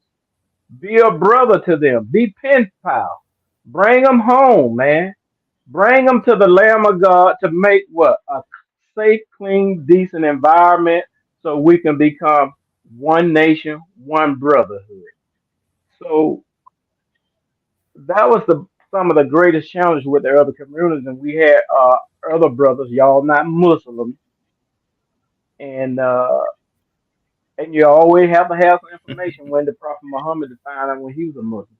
Speaker 4: be a brother to them, be pen pal, bring them home, man. Bring them to the Lamb of God to make what? A safe, clean, decent environment so we can become one nation, one brotherhood. So that was some of the greatest challenges with the other communities. And we had other brothers, y'all not Muslims, and you always have to have some information when the Prophet Muhammad defined out when he was a Muslim,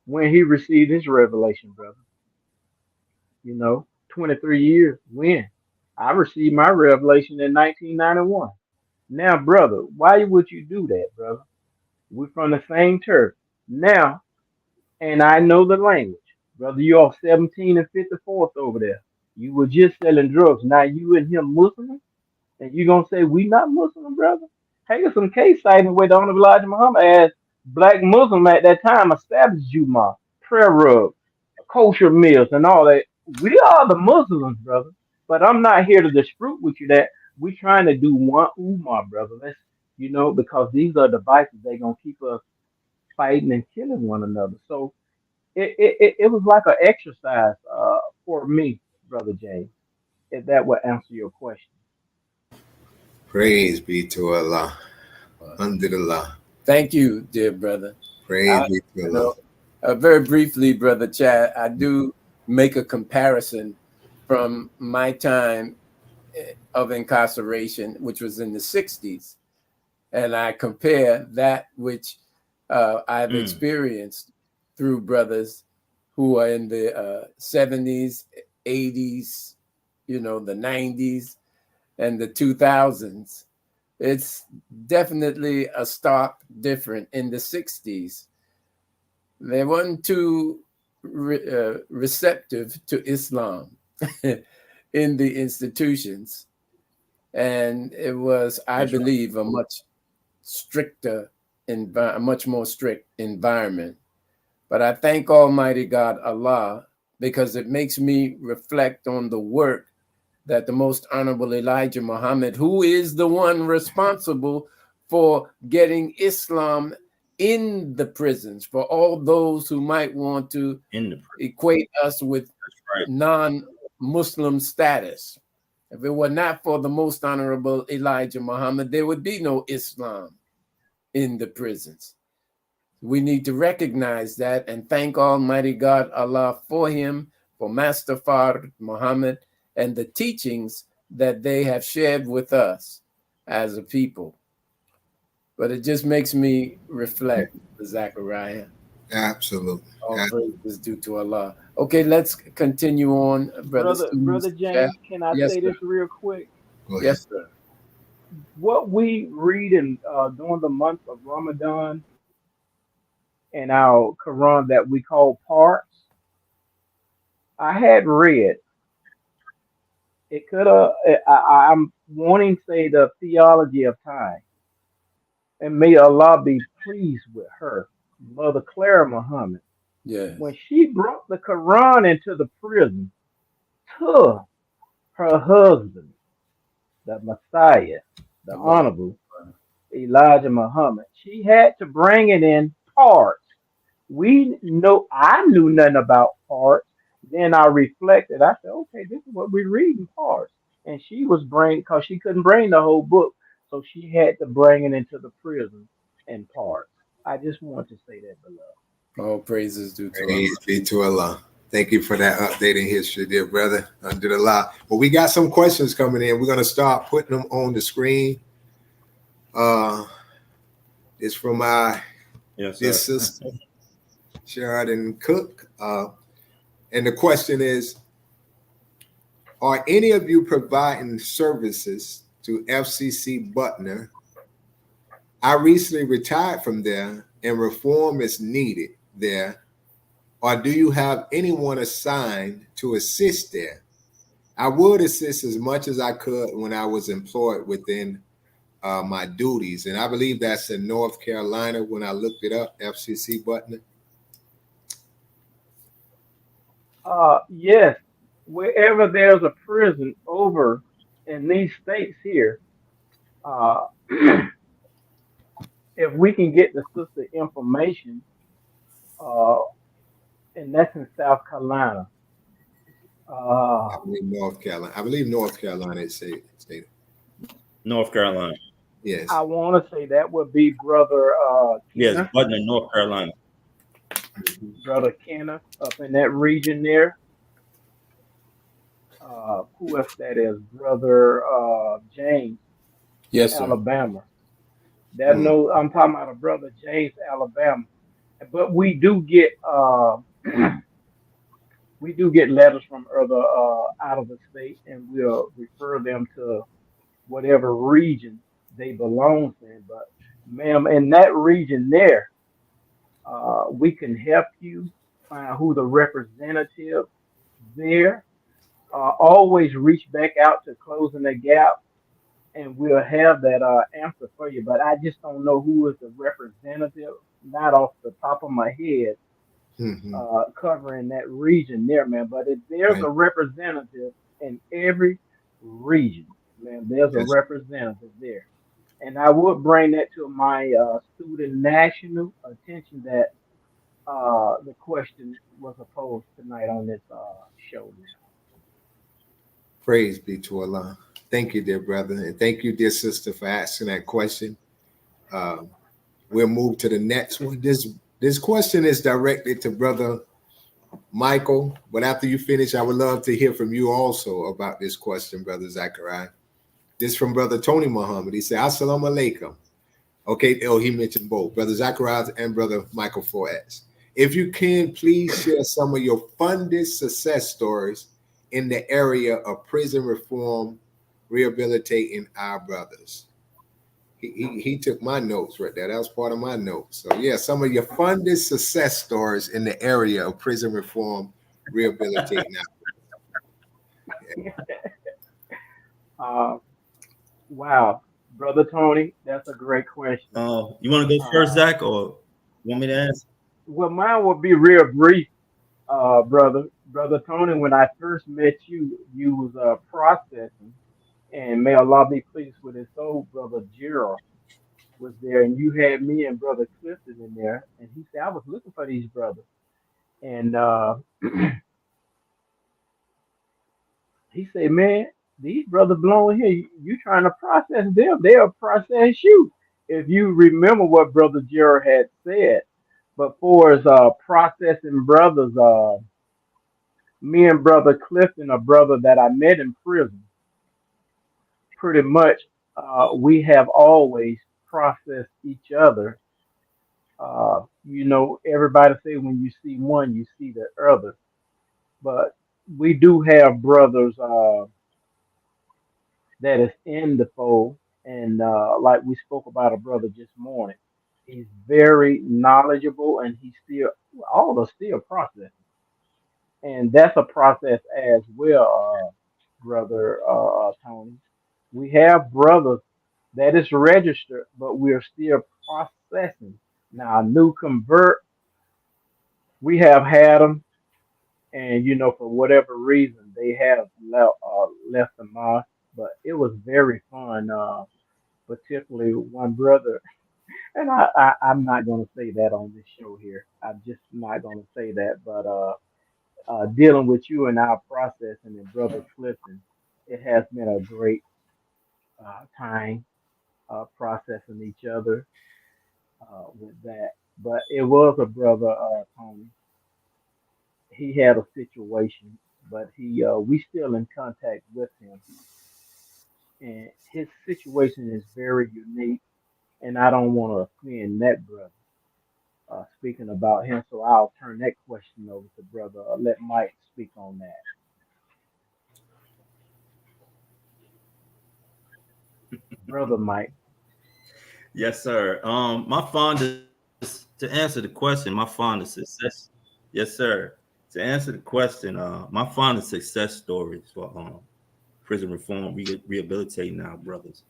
Speaker 4: when he received his revelation, brother. 23 years. When? I received my revelation in 1991. Now, brother, why would you do that, brother? We're from the same turf. Now, and I know the language. Brother, you are 17 and 54th over there. You were just selling drugs. Now you and him Muslim? And you gonna say we not Muslim, brother? Take us some case citing where the Honorable Elijah Muhammad as black Muslim at that time established Juma, prayer rug, kosher meals, and all that. We are the Muslims, brother. But I'm not here to dispute with you that we trying to do one Ummah, brother. Let's, because these are devices they gonna keep us fighting and killing one another. So it was like an exercise for me, brother James. If that would answer your question.
Speaker 3: Praise be to Allah. Alhamdulillah.
Speaker 1: Thank you, dear brother.
Speaker 3: Praise be to Allah.
Speaker 1: Very briefly, brother Chad, I do make a comparison from my time of incarceration, which was in the 60s, and I compare that which I've experienced through brothers who are in the 70s, 80s, the 90s, and the 2000s. It's definitely a stark different. In the 60s, they weren't too receptive to Islam in the institutions. And it was, I believe, a much stricter, a much more strict environment. But I thank Almighty God, Allah, because it makes me reflect on the work that the Most Honorable Elijah Muhammad, who is the one responsible for getting Islam in the prisons, for all those who might want to equate us with non-Muslim status. If it were not for the Most Honorable Elijah Muhammad, there would be no Islam in the prisons. We need to recognize that and thank Almighty God, Allah, for him, for Master Fard Muhammad, and the teachings that they have shared with us as a people. But it just makes me reflect, Zachariah.
Speaker 3: Absolutely.
Speaker 1: All praise is due to Allah. Okay, let's continue on,
Speaker 4: Brother James, can I say this real quick?
Speaker 3: Go ahead.
Speaker 1: Yes, sir.
Speaker 4: what we read in during the month of Ramadan in our Quran that we call parts, I had read it could have. I'm wanting to say the theology of time, and may Allah be pleased with her, Mother Clara Muhammad,
Speaker 1: Yes.
Speaker 4: when she brought the Quran into the prison to her husband, the Messiah, the
Speaker 1: Allah.
Speaker 4: Honorable Elijah Muhammad. She had to bring it in parts. We know I knew nothing about parts. Then I reflected. I said, okay, this is what we're reading parts. And she was bringing because she couldn't bring the whole book, so she had to bring it into the prison in parts. I just want to say that, beloved.
Speaker 1: All praises due to Allah.
Speaker 3: Praise be to Allah. Thank you for that update in history, dear brother. Under the law. Well, we got some questions coming in. We're going to start putting them on the screen. It's from my dear sister, Sheridan Cook. And the question is, are any of you providing services to FCC Butner? I recently retired from there and reform is needed there. Or do you have anyone assigned to assist there? I would assist as much as I could when I was employed within my duties. And I believe that's in North Carolina when I looked it up, FCC Butner.
Speaker 4: Yes, wherever there's a prison over in these states here, uh, if we can get the sister information, uh, and that's in South Carolina.
Speaker 3: I
Speaker 4: Uh,
Speaker 3: believe North Carolina. I believe North Carolina is state.
Speaker 2: North Carolina.
Speaker 3: Yes.
Speaker 4: I want to say that would be Brother
Speaker 2: Yes,
Speaker 4: Kenneth,
Speaker 2: Butner, North Carolina.
Speaker 4: Brother Kenneth up in that region there. Who else that is? Brother James,
Speaker 1: Yes, sir.
Speaker 4: Alabama. That no, I'm talking about a Brother James, Alabama. But we do get letters from other out of the state, and we'll refer them to whatever region they belong in. But ma'am, in that region there, we can help you find who the representative there. Always reach back out to closing the gap, and we'll have that answer for you. But I just don't know who is the representative, not off the top of my head,
Speaker 3: Mm-hmm.
Speaker 4: covering that region there, man. But if there's
Speaker 3: Right.
Speaker 4: a representative in every region, man, there's a
Speaker 3: Yes.
Speaker 4: representative there. And I would bring that to my student national attention that the question was posed tonight on this show.
Speaker 3: Praise be to Allah. Thank you, dear brother. And thank you, dear sister, for asking that question. We'll move to the next one. This question is directed to Brother Michael, but after you finish, I would love to hear from you also about this question, Brother Zachariah. This from Brother Tony Muhammad. He said, Assalamu alaikum. Okay, he mentioned both, Brother Zachariah and Brother Michael 4X. If you can, please share some of your fondest success stories in the area of prison reform, rehabilitating our brothers. He took my notes right there. That was part of my notes. So yeah, some of your fondest success stories in the area of prison reform, rehabilitating
Speaker 4: Wow, Brother Tony, that's a great question.
Speaker 2: You want to go first, Zach, or want me to answer?
Speaker 4: Well, mine will be real brief, Brother Tony. When I first met you, you was processing, and may Allah be pleased with his soul. Brother Gerald was there, and you had me and Brother Clifton in there, and he said I was looking for these brothers, and he said, man, these brothers belong here. You trying to process them, they'll process you. If you remember what Brother Gerald had said. But for as processing brothers, me and Brother Clifton, a brother that I met in prison, pretty much we have always processed each other. Everybody say when you see one, you see the other. But we do have brothers that is in the fold. And like we spoke about a brother just morning, he's very knowledgeable, and he's still all are still processing, and that's a process as well, brother Tony. We have brothers that is registered, but we're still processing. Now, a new convert, we have had them, and for whatever reason, they have left the mosque. But it was very fun, particularly one brother. And I'm not going to say that on this show here. I'm just not going to say that. But dealing with you and our process and then brother Clifton, it has been a great time processing each other with that. But it was a brother, Tony. He had a situation, but we still in contact with him, and his situation is very unique. And I don't want to offend that brother. Speaking about him, so I'll turn that question over to brother. Let Mike speak on that. Brother Mike.
Speaker 2: Yes, sir. My fondest to answer the question, my fondest success. Yes, sir. To answer the question, my fondest success stories for prison reform, rehabilitating our brothers.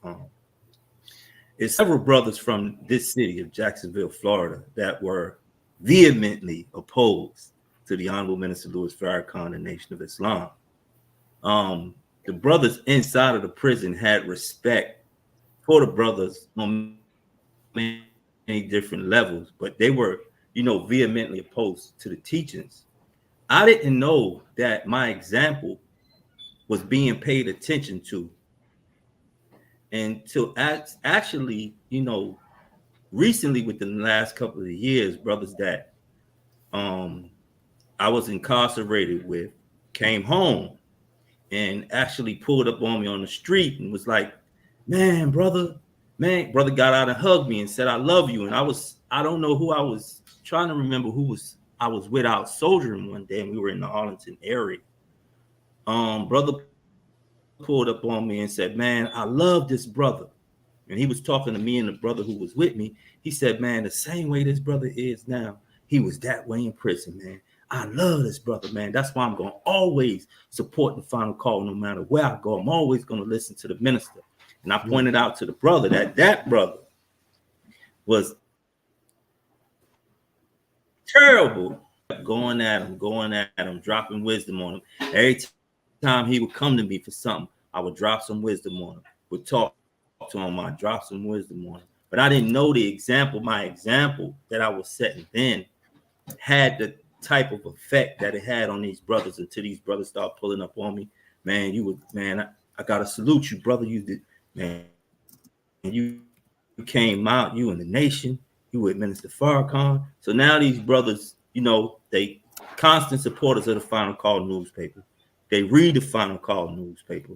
Speaker 2: It's several brothers from this city of Jacksonville, Florida, that were vehemently opposed to the Honorable Minister Louis Farrakhan and Nation of Islam. The brothers inside of the prison had respect for the brothers on many different levels, but they were, vehemently opposed to the teachings. I didn't know that my example was being paid attention to until actually, recently within the last couple of years, brothers that I was incarcerated with came home and actually pulled up on me on the street and was like, brother got out and hugged me and said, I love you. And I don't know who I was trying to remember I was with out soldiering one day, and we were in the Arlington area. Brother pulled up on me and said, man, I love this brother. And he was talking to me and the brother who was with me. He said, man, the same way this brother is now, he was that way in prison, man. I love this brother, man. That's why I'm going to always support the final call no matter where I go. I'm always going to listen to the minister. And I pointed out to the brother that brother was terrible. Going at him, dropping wisdom on him. Every time he would come to me for something, I would drop some wisdom on him, would talk to him, I'd drop some wisdom on him. But I didn't know my example that I was setting then had the type of effect that it had on these brothers until these brothers start pulling up on me. Man, I gotta salute you, brother. You did, man. You came out, you in the nation, you with Minister Farrakhan. So now these brothers, they constant supporters of the Final Call newspaper. They read the Final Call newspaper.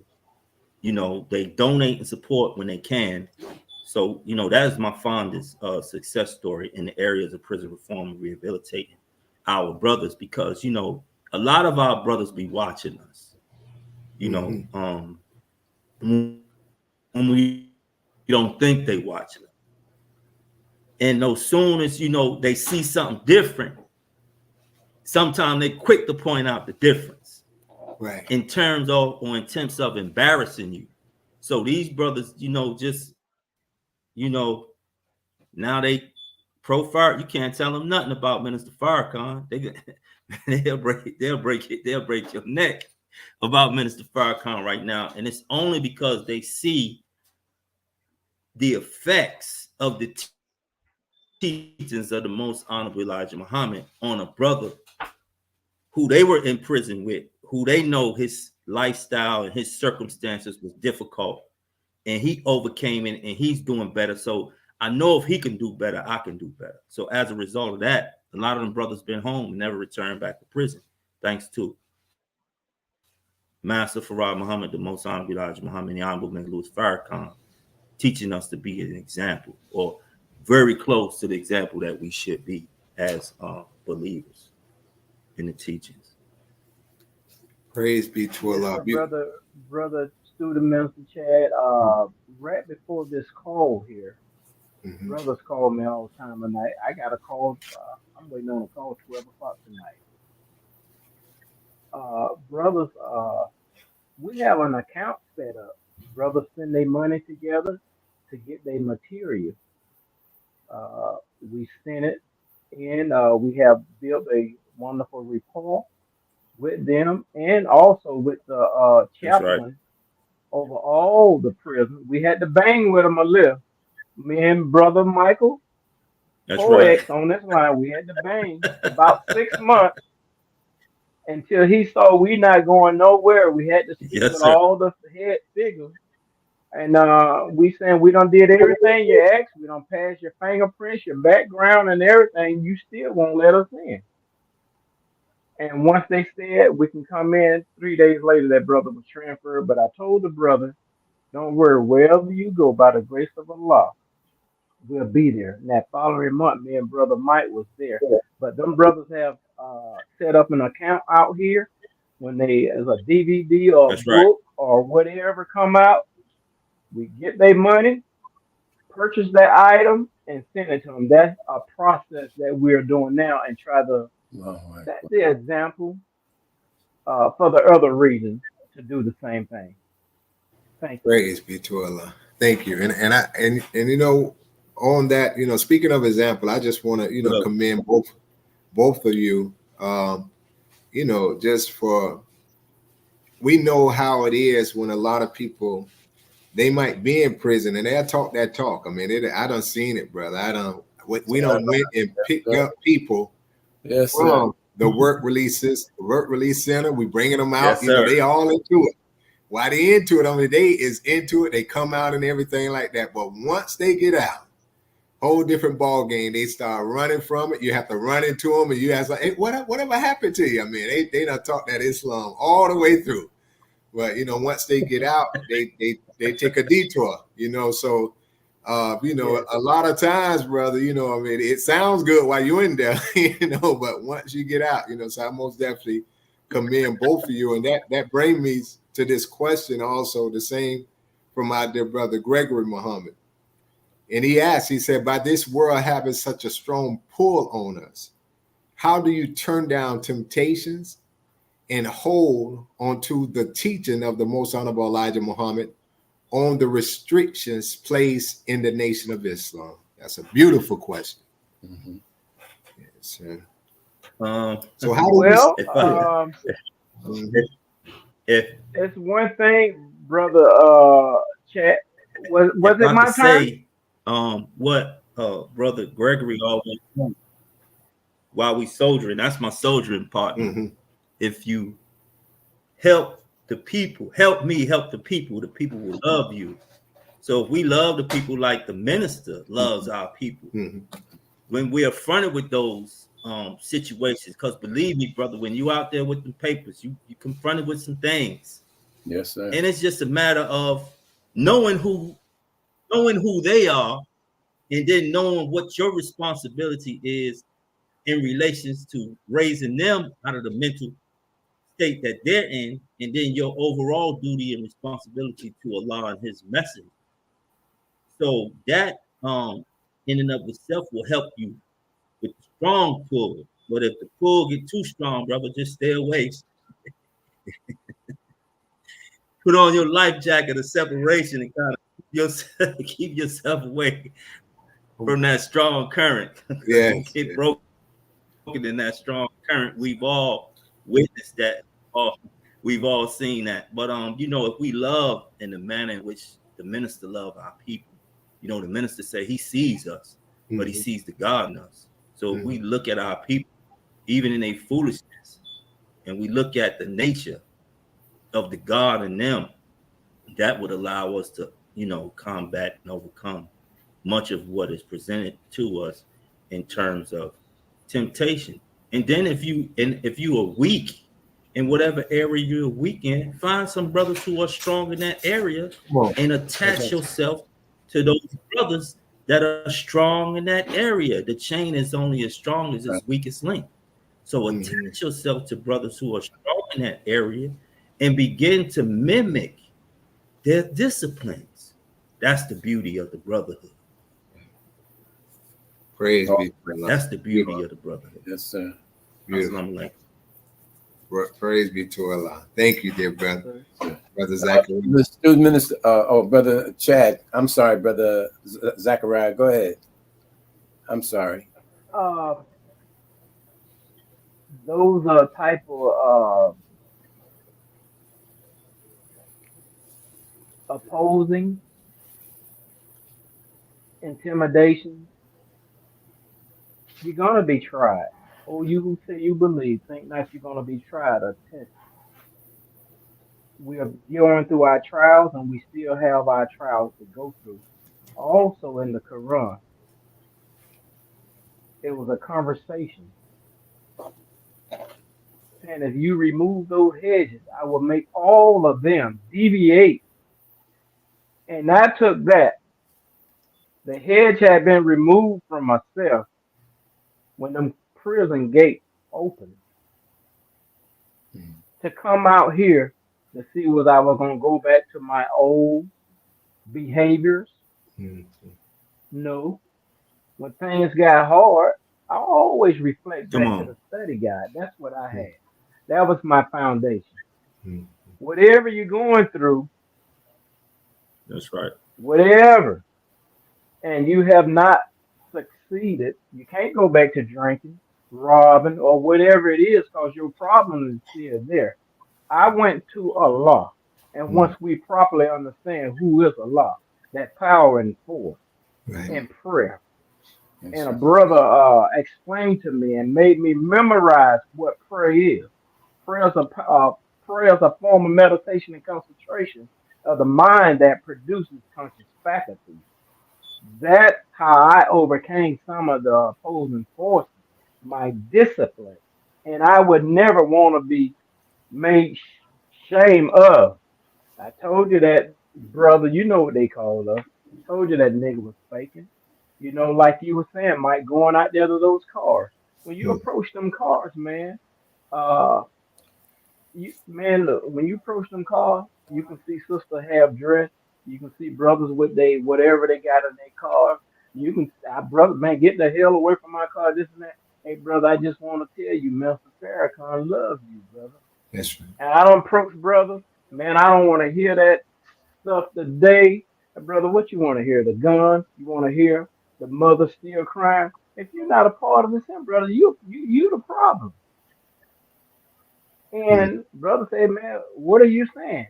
Speaker 2: They donate and support when they can. So, that is my fondest success story in the areas of prison reform and rehabilitating our brothers, because, a lot of our brothers be watching us, when we don't think they watching us. And as soon as, they see something different, sometimes they quick to point out the difference.
Speaker 3: Right.
Speaker 2: In terms of embarrassing you. So these brothers, now they profile. You can't tell them nothing about Minister Farrakhan. They'll break your neck about Minister Farrakhan right now. And it's only because they see the effects of the teachings of the most honorable Elijah Muhammad on a brother who they were in prison with, who they know his lifestyle and his circumstances was difficult, and he overcame it, and he's doing better. So I know if he can do better, I can do better. So as a result of that, a lot of them brothers been home and never returned back to prison, thanks to Master Farad Muhammad, the most honorable Elijah Muhammad, the honorable man Louis Farrakhan, teaching us to be an example, or very close to the example that we should be as believers in the teachings.
Speaker 3: Praise be to Allah.
Speaker 4: Brother student minister Chad. Right before this call here, brothers call me all the time, and I got a call. I'm waiting on a call 12 o'clock tonight. Brothers, we have an account set up. Brothers send their money together to get their material. We send it in. We have built a wonderful rapport with them and also with the
Speaker 2: That's right.
Speaker 4: chaplain over all the prisons. We had to bang with them a little. Me and brother Michael
Speaker 2: That's right.
Speaker 4: 4X on this line, we had to bang for about 6 months until he saw we not going nowhere. We had to speak
Speaker 2: Yes,
Speaker 4: with
Speaker 2: sir.
Speaker 4: all the head figures. And we saying we done did everything you asked. We done passed your fingerprints, your background, and everything. You still won't let us in. And once they said we can come in, 3 days later that brother was transferred. But I told the brother, don't worry, wherever you go, by the grace of Allah, we'll be there. And that following month, me and brother Mike was there. But them brothers have set up an account out here. When they as a DVD or a
Speaker 2: That's right.
Speaker 4: book or whatever come out, we get their money, purchase that item, and send it to them. That's a process that we're doing now, and try to set the example for the other regions to do the same thing. Thank you.
Speaker 3: Praise be to Allah. Thank you. And you know, on that, you know, speaking of example, I just want to, you know, commend both of you. You know, just for, we know how it is when a lot of people, they might be in prison and they'll talk that talk. I mean, I done seen it, brother. We don't went and picked up people from the work release center. We bringing them out.
Speaker 2: Yes,
Speaker 3: you know,
Speaker 2: sir.
Speaker 3: they all into it. Why they into it? I mean, they is into it. They come out and everything like that. But once they get out, whole different ball game. They start running from it. You have to run into them, and you ask like, "Hey, whatever happened to you?" I mean, they done talk that Islam all the way through. But you know, once they get out, they take a detour. You know, so you know, a lot of times, brother, you know, I mean, it sounds good while you're in there, you know, but once you get out, you know, so I most definitely commend both of you, and that brings me to this question also, the same from my dear brother Gregory Muhammad. And he asked, he said, by this world having such a strong pull on us, how do you turn down temptations and hold onto the teaching of the most honorable Elijah Muhammad on the restrictions placed in the Nation of Islam? That's a beautiful question. Yes, sir. So how do
Speaker 2: if
Speaker 4: it's one thing, brother Chat. Was it my turn?
Speaker 2: Say what brother Gregory always said while we soldiering, that's my soldiering partner. If you help the people, help me help the people will love you. So if we love the people like the minister loves our people, when we're fronted with those situations, because believe me, brother, when you out there with the papers, you confronted with some things.
Speaker 1: Yes, sir.
Speaker 2: And it's just a matter of knowing who they are, and then knowing what your responsibility is in relations to raising them out of the mental state that they're in, and then your overall duty and responsibility to Allah and His message. So that in and of itself will help you with the strong pull. But if the pull get too strong, brother, just stay away. Put on your life jacket of separation and kind of keep yourself away from that strong current.
Speaker 3: Yeah,
Speaker 2: get broken in that strong current. We've all witnessed that. We've all seen that. But you know, if we love in the manner in which the minister love our people, you know, the minister say he sees us, but he sees the God in us. So if we look at our people, even in their foolishness, and we look at the nature of the God in them, that would allow us to, you know, combat and overcome much of what is presented to us in terms of temptation. And then if you are weak in whatever area you're weak in, find some brothers who are strong in that area and attach yourself to those brothers that are strong in that area. The chain is only as strong as its weakest link. So attach yourself to brothers who are strong in that area and begin to mimic their disciplines. That's the beauty of the brotherhood.
Speaker 3: Praise be to Allah.
Speaker 2: That's the beauty of the brotherhood.
Speaker 1: Yes, sir.
Speaker 2: Beautiful.
Speaker 3: Praise be to Allah. Thank you, dear brother. Brother Zachariah.
Speaker 1: The student minister, Brother Chad. I'm sorry, Brother Zachariah. Go ahead. I'm sorry.
Speaker 4: Those are type of opposing, intimidation. You're gonna be tried. Oh, you who say you believe, think not you're gonna be tried or tested. We are going through our trials, and we still have our trials to go through. Also, in the Quran, it was a conversation. And if you remove those hedges, I will make all of them deviate. And I took that. The hedge had been removed from myself when them prison gates opened. To come out here to see whether I was going to go back to my old behaviors. No. When things got hard, I always reflect back to the study guide. That's what I had. That was my foundation. Whatever you're going through,
Speaker 2: that's right.
Speaker 4: Whatever, and you have not succeeded, you can't go back to drinking, robbing, or whatever it is, because your problem is still there. I went to Allah, and once we properly understand who is Allah, that power and force, and prayer. And a brother explained to me and made me memorize what prayer is. Prayer is a form of meditation and concentration of the mind that produces conscious faculties. That's how I overcame some of the opposing forces, my discipline. And I would never want to be made shame of. I told you that, brother, you know what they call us. Told you that nigga was faking. You know, like you were saying, Mike, going out there to those cars. When you approach them cars, man, look, when you approach them cars, you can see sister half dressed. You can see brothers with whatever they got in their car. You can, brother, man, get the hell away from my car, this and that. Hey, brother, I just want to tell you, Mr. Farrakhan loves you, brother.
Speaker 3: That's right.
Speaker 4: And I don't approach brothers, man. I don't want to hear that stuff today. Brother, what you want to hear? The gun? You want to hear the mother still crying? If you're not a part of this, brother, you the problem. And brother said, man, what are you saying?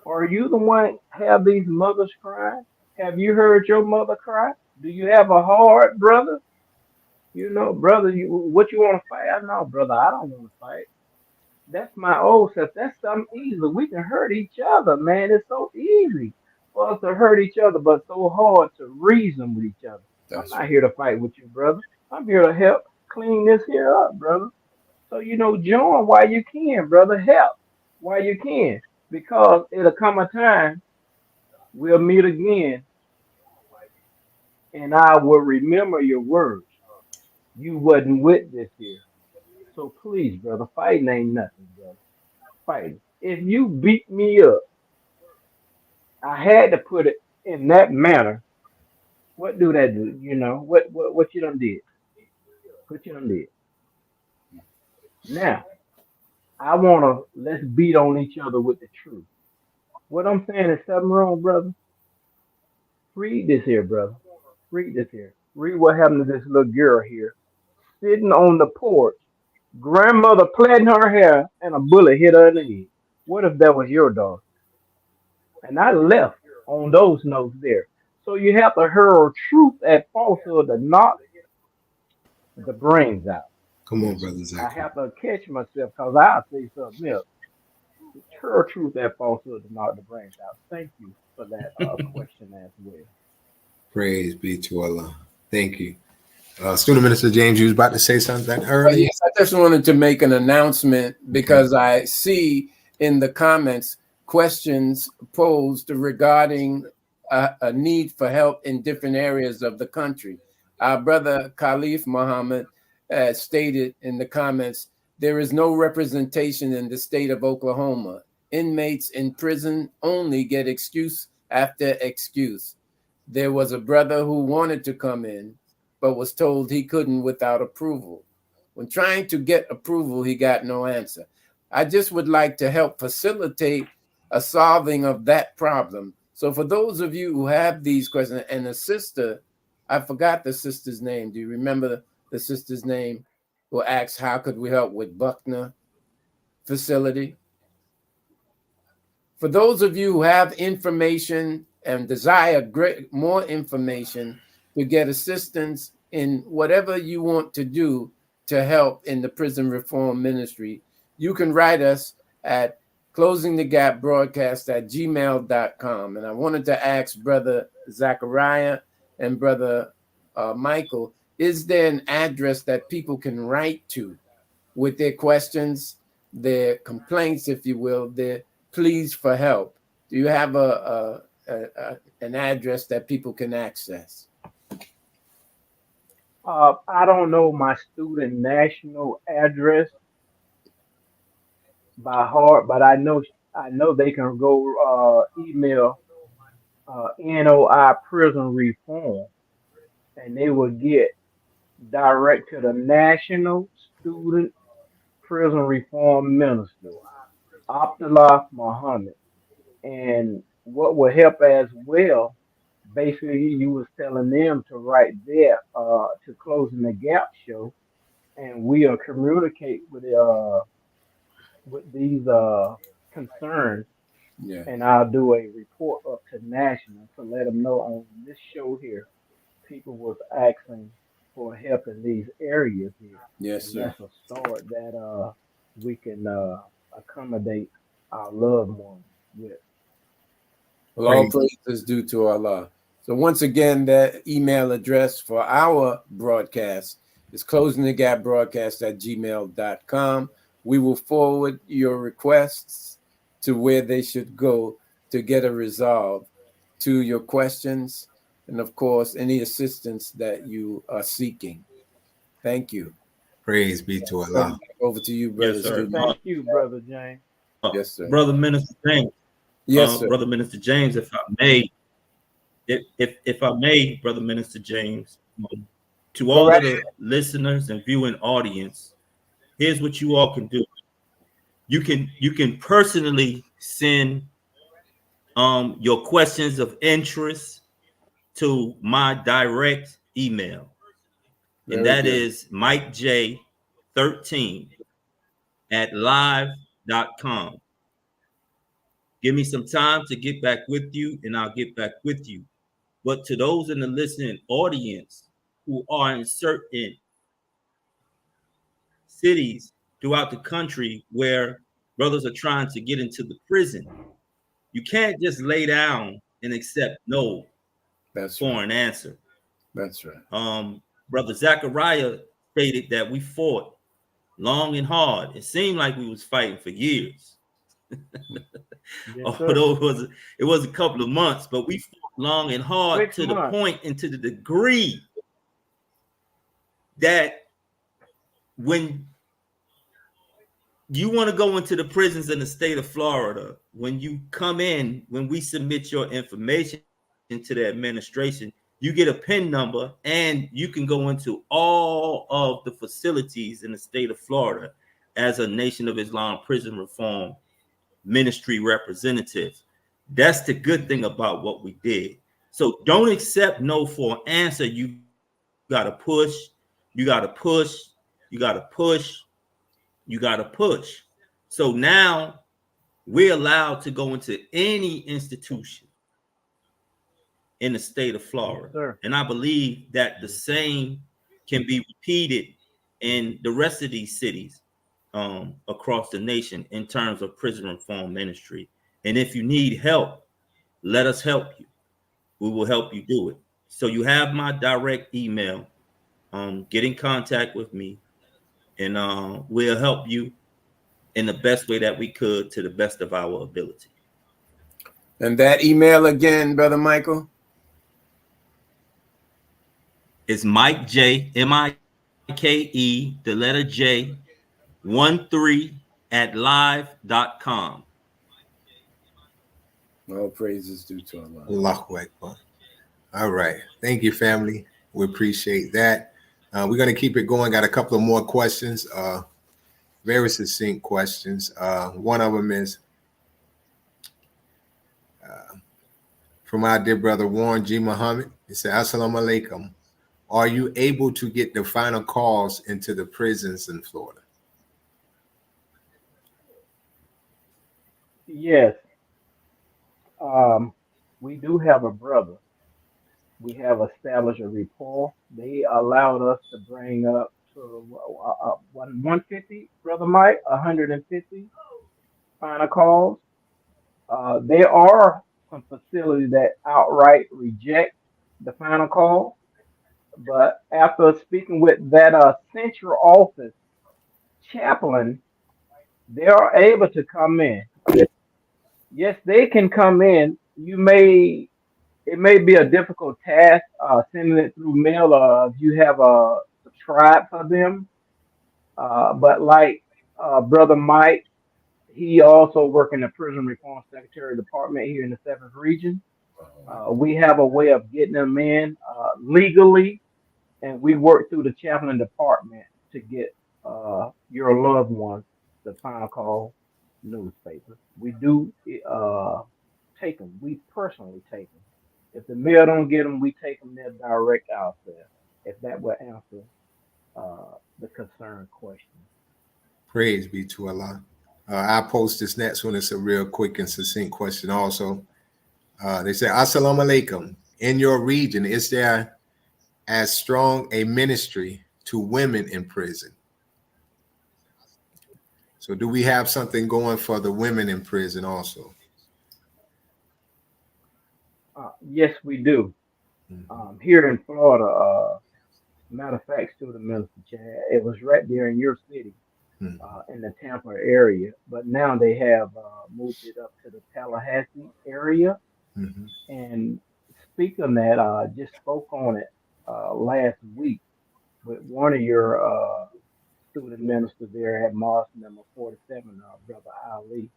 Speaker 4: Are you the one have these mothers crying? Have you heard your mother cry? Do you have a heart, brother? You know, brother, what you want to fight? I know, brother, I don't want to fight. That's my old self. That's something easy. We can hurt each other, man. It's so easy for us to hurt each other, but so hard to reason with each other. I'm not here to fight with you, brother. I'm here to help clean this here up, brother. So, you know, join while you can, brother. Help while you can. Because it'll come a time we'll meet again, and I will remember your words. You wasn't with this here. So please, brother, fighting ain't nothing, brother. Fighting. If you beat me up, I had to put it in that manner. What do that do? You know, what you done did? What you done did? Now, let's beat on each other with the truth. What I'm saying is something wrong, brother. Read this here, brother. Read this here. Read what happened to this little girl here. Sitting on the porch, grandmother plaiting her hair, and a bullet hit her in the head. What if that was your daughter? And I left on those notes there. So you have to hurl truth at falsehood to knock the brains out.
Speaker 3: Come on, brother Zach.
Speaker 4: I have to catch myself because I'll say something else. Hurl truth at falsehood to knock the brains out. Thank you for that question as well.
Speaker 3: Praise be to Allah. Thank you. Student Minister James, you was about to say something earlier?
Speaker 1: Yes, I just wanted to make an announcement because I see in the comments questions posed regarding a need for help in different areas of the country. Our brother Khalif Muhammad stated in the comments, there is no representation in the state of Oklahoma Inmates in prison only get excuse after excuse. There was a brother who wanted to come in, but was told he couldn't without approval. When trying to get approval, he got no answer. I just would like to help facilitate a solving of that problem. So for those of you who have these questions, and the sister, I forgot the sister's name. Do you remember the sister's name who asked, how could we help with Buckner facility? For those of you who have information and desire more information to get assistance in whatever you want to do to help in the prison reform ministry, you can write us at closingthegapbroadcast@gmail.com. And I wanted to ask Brother Zachariah and Brother Michael, is there an address that people can write to with their questions, their complaints, if you will, their pleas for help? Do you have an address that people can access?
Speaker 4: I don't know my student national address by heart, but I know they can go email NOI Prison Reform, and they will get direct to the National Student Prison Reform Minister, Abdullah Muhammad. And what will help as well, basically, you was telling them to write there to Closing the Gap show, and we'll communicate with these concerns,
Speaker 1: Yeah.
Speaker 4: and I'll do a report up to national to let them know on this show here, people was asking for help in these areas here,
Speaker 1: Yes,
Speaker 4: and
Speaker 1: sir.
Speaker 4: that's a start that we can accommodate our loved ones with.
Speaker 1: Well, all praise is due to Allah. So once again, that email address for our broadcast is closingthegapbroadcast@gmail.com. We will forward your requests to where they should go to get a resolve to your questions, and of course, any assistance that you are seeking. Thank you.
Speaker 3: Praise be to Allah.
Speaker 1: Over to you, brother.
Speaker 2: Yes, sir.
Speaker 4: Thank you, Brother James.
Speaker 1: Yes, sir.
Speaker 2: Brother Minister James.
Speaker 1: Yes, sir.
Speaker 2: Brother Minister James, if I may, if I may, Brother Minister James, to all of the listeners and viewing audience, here's what you all can do. You can personally send your questions of interest to my direct email. And that is MikeJ13@live.com. Give me some time to get back with you, and I'll get back with you. But to those in the listening audience who are in certain cities throughout the country where brothers are trying to get into the prison, you can't just lay down and accept no for an answer.
Speaker 1: That's right.
Speaker 2: Brother Zachariah stated that we fought long and hard. It seemed like we was fighting for years. Although it was a couple of months, but we fought long and hard
Speaker 4: 6
Speaker 2: to
Speaker 4: months.
Speaker 2: the point and to the degree that when you want to go into the prisons in the state of Florida, when you come in, when we submit your information into the administration, you get a PIN number and you can go into all of the facilities in the state of Florida as a Nation of Islam prison reform ministry representative. That's the good thing about what we did. So don't accept no for an answer. You got to push, you got to push, you got to push, you got to push. So now we're allowed to go into any institution in the state of Florida.
Speaker 4: Yes,
Speaker 2: and I believe that the same can be repeated in the rest of these cities across the nation in terms of prison reform ministry. And if you need help, let us help you. We will help you do it. So you have my direct email. Get in contact with me, and we'll help you in the best way that we could to the best of our ability.
Speaker 1: And that email again, Brother Michael?
Speaker 2: It's Mike J, Mike, the letter J, 13 @live.com.
Speaker 1: All praises due to Allah.
Speaker 3: Allahu Akbar. All right. Thank you, family. We appreciate that. We're going to keep it going. Got a couple of more questions, very succinct questions. One of them is from our dear brother Warren G. Muhammad. He said, Assalamu alaikum. Are you able to get the final calls into the prisons in Florida?
Speaker 4: Yes. We do have a brother. We have established a rapport. They allowed us to bring up to 150, Brother Mike, 150 final calls. There are some facilities that outright reject the final call, but after speaking with that central office chaplain, they are able to come in. Yes, they can come in. It may be a difficult task sending it through mail, or if you have a subscribe for them. But like Brother Mike, he also work in the Prison Reform Secretary Department here in the Seventh Region. We have a way of getting them in legally, and we work through the chaplain department to get your loved ones the final call newspaper. We do take them. We personally take them. If the mail don't get them, we take them there direct ourselves. If that will answer the concerned question.
Speaker 3: Praise be to Allah. I'll post this next one. It's a real quick and succinct question also. They say, Assalamu alaikum. In your region, is there as strong a ministry to women in prison? So do we have something going for the women in prison also?
Speaker 4: Yes, we do. Here in Florida, matter of fact, Student Minister Chad, it was right there in your city, in the Tampa area, but now they have moved it up to the Tallahassee area. And speaking of that, I just spoke on it last week with one of your student ministers there at Mosque number 47, Brother Ali.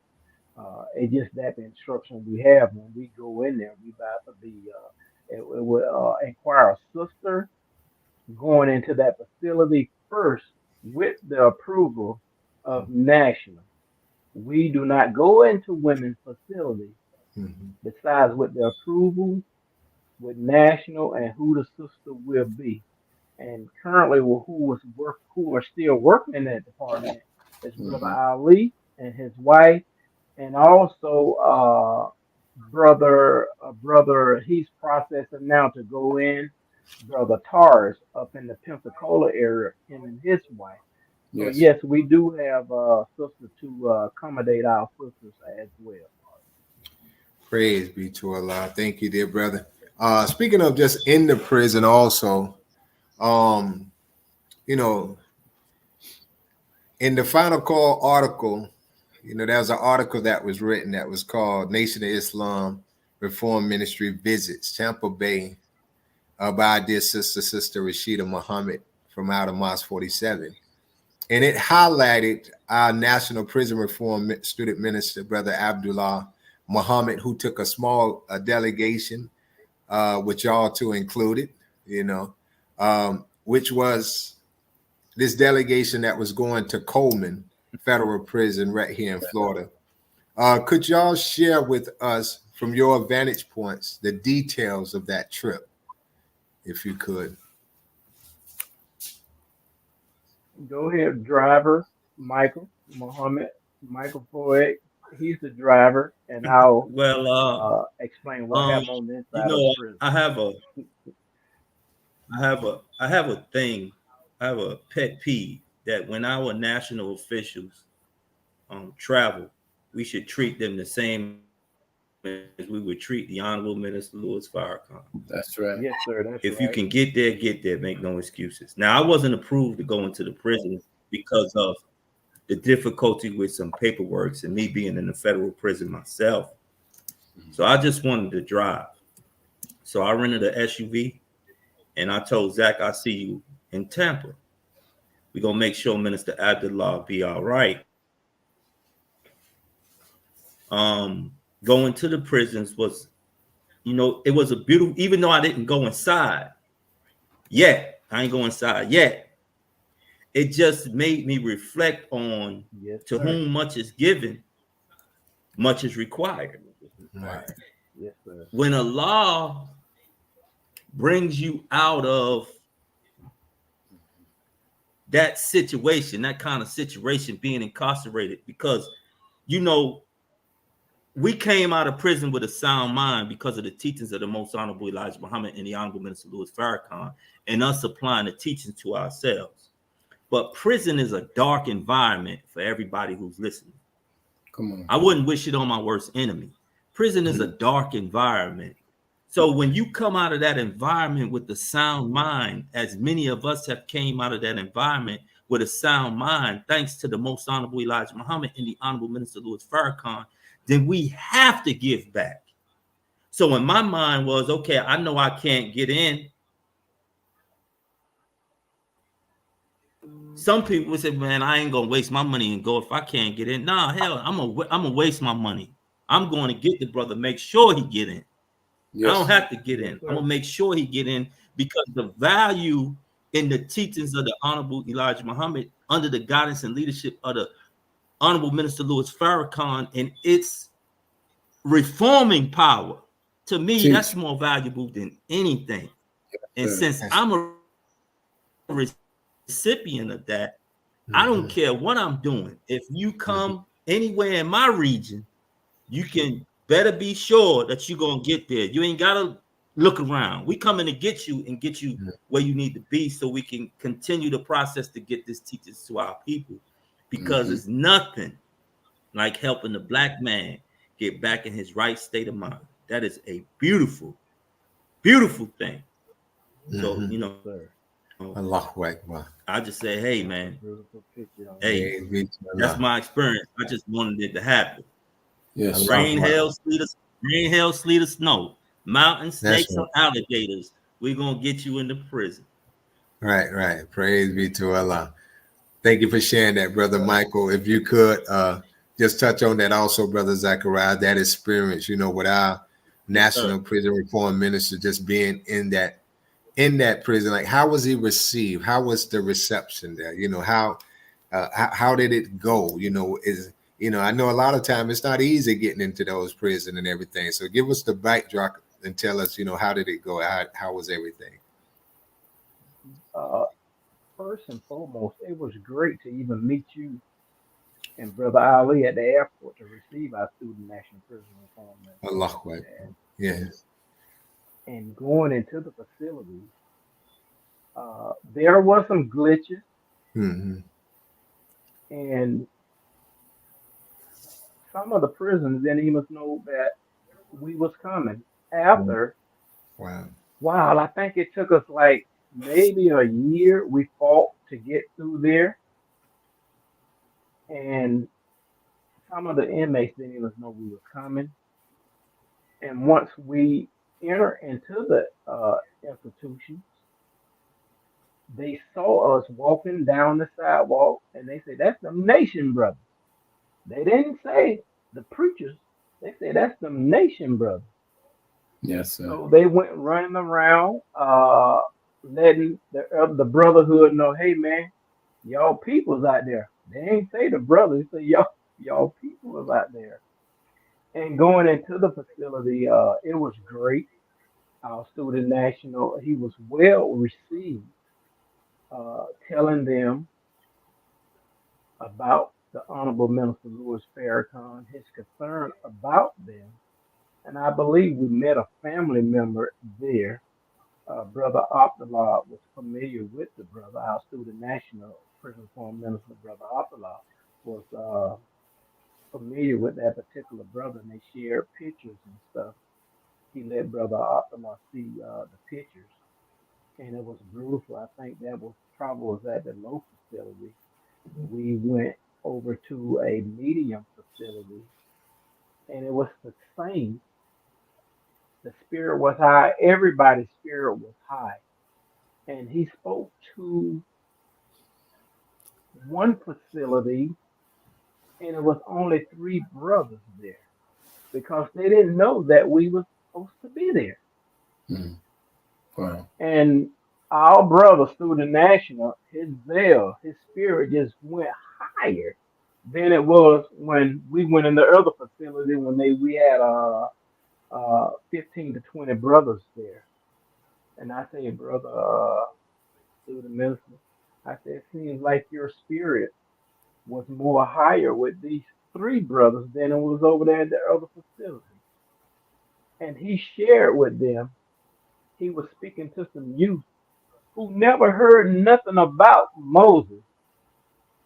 Speaker 4: It's just that the instruction we have when we go in there, we about to be, it will inquire a sister going into that facility first with the approval of national. We do not go into women's facilities besides with the approval with national and who the sister will be. And currently, who are still working in that department is Brother Ali and his wife, and also brother. He's processing now to go in. Brother Tars up in the Pensacola area, him and his wife. So yes, we do have sisters to accommodate our sisters as well.
Speaker 3: Praise be to Allah. Thank you, dear brother. Speaking of just in the prison also, you know, in the final call article, there's an article that was written that was called Nation of Islam Reform Ministry Visits Tampa Bay by our dear Sister Rashida Muhammad from out of Mosque 47. And it highlighted our National Prison Reform Student Minister, Brother Abdullah Muhammad, who took a small delegation, which y'all two included, which was this delegation that was going to Coleman Federal Prison right here in Florida. Could y'all share with us from your vantage points the details of that trip, if you could?
Speaker 4: Go ahead, driver, Michael Foy. He's the driver, and I'll explain what happened on the inside of the prison.
Speaker 2: I have a pet peeve that when our national officials travel, we should treat them the same as we would treat the Honorable Minister Louis Farrakhan.
Speaker 1: That's right.
Speaker 4: Yes, sir. That's
Speaker 2: if
Speaker 4: right.
Speaker 2: you can get there, get there. Make no excuses. Now, I wasn't approved to go into the prison because of the difficulty with some paperwork and me being in the federal prison myself. So I just wanted to drive. So I rented an SUV, and I told Zach, I'll see you in Tampa. We're going to make sure Minister Abdullah be all right. going to the prisons was, it was a beautiful, even though I didn't go inside yet, I ain't going inside yet. It just made me reflect on
Speaker 4: Yes,
Speaker 2: to
Speaker 4: sir.
Speaker 2: whom much is given, much is required.
Speaker 3: Right.
Speaker 4: Yes, sir.
Speaker 2: When a law brings you out of that situation, that kind of situation, being incarcerated, because, we came out of prison with a sound mind because of the teachings of the Most Honorable Elijah Muhammad and the Honorable Minister Louis Farrakhan, and us applying the teachings to ourselves. But prison is a dark environment for everybody who's listening.
Speaker 1: Come on.
Speaker 2: I wouldn't wish it on my worst enemy. Prison is a dark environment. So when you come out of that environment with the sound mind, as many of us have came out of that environment with a sound mind, thanks to the Most Honorable Elijah Muhammad and the Honorable Minister Louis Farrakhan, then we have to give back. So in my mind was, okay, I know I can't get in. Some people would say, man, I ain't gonna waste my money and go if I can't get in. Nah, hell, I'm gonna waste my money. I'm going to get the brother, make sure he get in.
Speaker 1: Yes.
Speaker 2: I don't have to get in.
Speaker 4: Yes,
Speaker 2: I'm gonna make sure he get in, because the value in the teachings of the Honorable Elijah Muhammad under the guidance and leadership of the Honorable Minister Louis Farrakhan and its reforming power, to me, that's more valuable than anything. And since I'm a recipient of that, I don't care what I'm doing. If you come anywhere in my region, you can better be sure that you're gonna get there. You ain't gotta look around. We coming to get you and get you where you need to be, so we can continue the process to get this teachings to our people, because it's nothing like helping the black man get back in his right state of mind. That is a beautiful, beautiful thing. So,
Speaker 4: sir.
Speaker 3: Allahu Akbar.
Speaker 2: I just say, hey, man,
Speaker 4: Beautiful picture.
Speaker 2: hey, that's my experience. I just wanted it to happen.
Speaker 1: Yes.
Speaker 2: Rain, hail, sleet, or snow, mountain snakes, or alligators. We're gonna get you into prison.
Speaker 3: Right. Praise be to Allah. Thank you for sharing that, Brother Michael. If you could just touch on that also, Brother Zachariah, that experience, with our National Prison Reform Minister, just being in that prison. Like, how was he received? How was the reception there? How did it go? I know a lot of time it's not easy getting into those prisons and everything. So give us the backdrop and tell us, how did it go? How was everything?
Speaker 4: First and foremost, it was great to even meet you and Brother Ali at the airport to receive our student National Prison Reform Minister.
Speaker 3: Allahu Akbar. Yes.
Speaker 4: And going into the facility, there was some glitches, and some of the prisons didn't even know that we was coming. After, wow, I think it took us like maybe a year. We fought to get through there, and some of the inmates didn't even know we were coming. And once we enter into the institutions, they saw us walking down the sidewalk, and they said, "That's them Nation brothers." They didn't say the preachers. They said, "That's them Nation brothers."
Speaker 1: Yes, sir.
Speaker 4: So they went running around, letting the brotherhood know, "Hey, man, y'all people's out there." They ain't say the brothers. They say, y'all people is out there. And going into the facility, it was great. Our student national, he was well received, telling them about the Honorable Minister Louis Farrakhan, his concern about them. And I believe we met a family member there. Brother Abdullah was familiar with the brother. Our student national prison reform minister, Brother Abdullah, was familiar with that particular brother, and they shared pictures and stuff. He let Brother Abdullah see the pictures, and it was beautiful. I think that was probably was at the low facility. We went over to a medium facility, and it was the same. The spirit was high. Everybody's spirit was high. And he spoke to one facility, and it was only three brothers there. because they didn't know that we were supposed to be there.
Speaker 1: Mm. Wow.
Speaker 4: And our brother, Student National, his zeal, his spirit just went higher than it was when we went in the other facility when we had 15 to 20 brothers there. And I say, brother, student minister, I said, it seems like your spirit was more higher with these three brothers than it was over there at the other facility. And he shared with them, he was speaking to some youth who never heard nothing about Moses.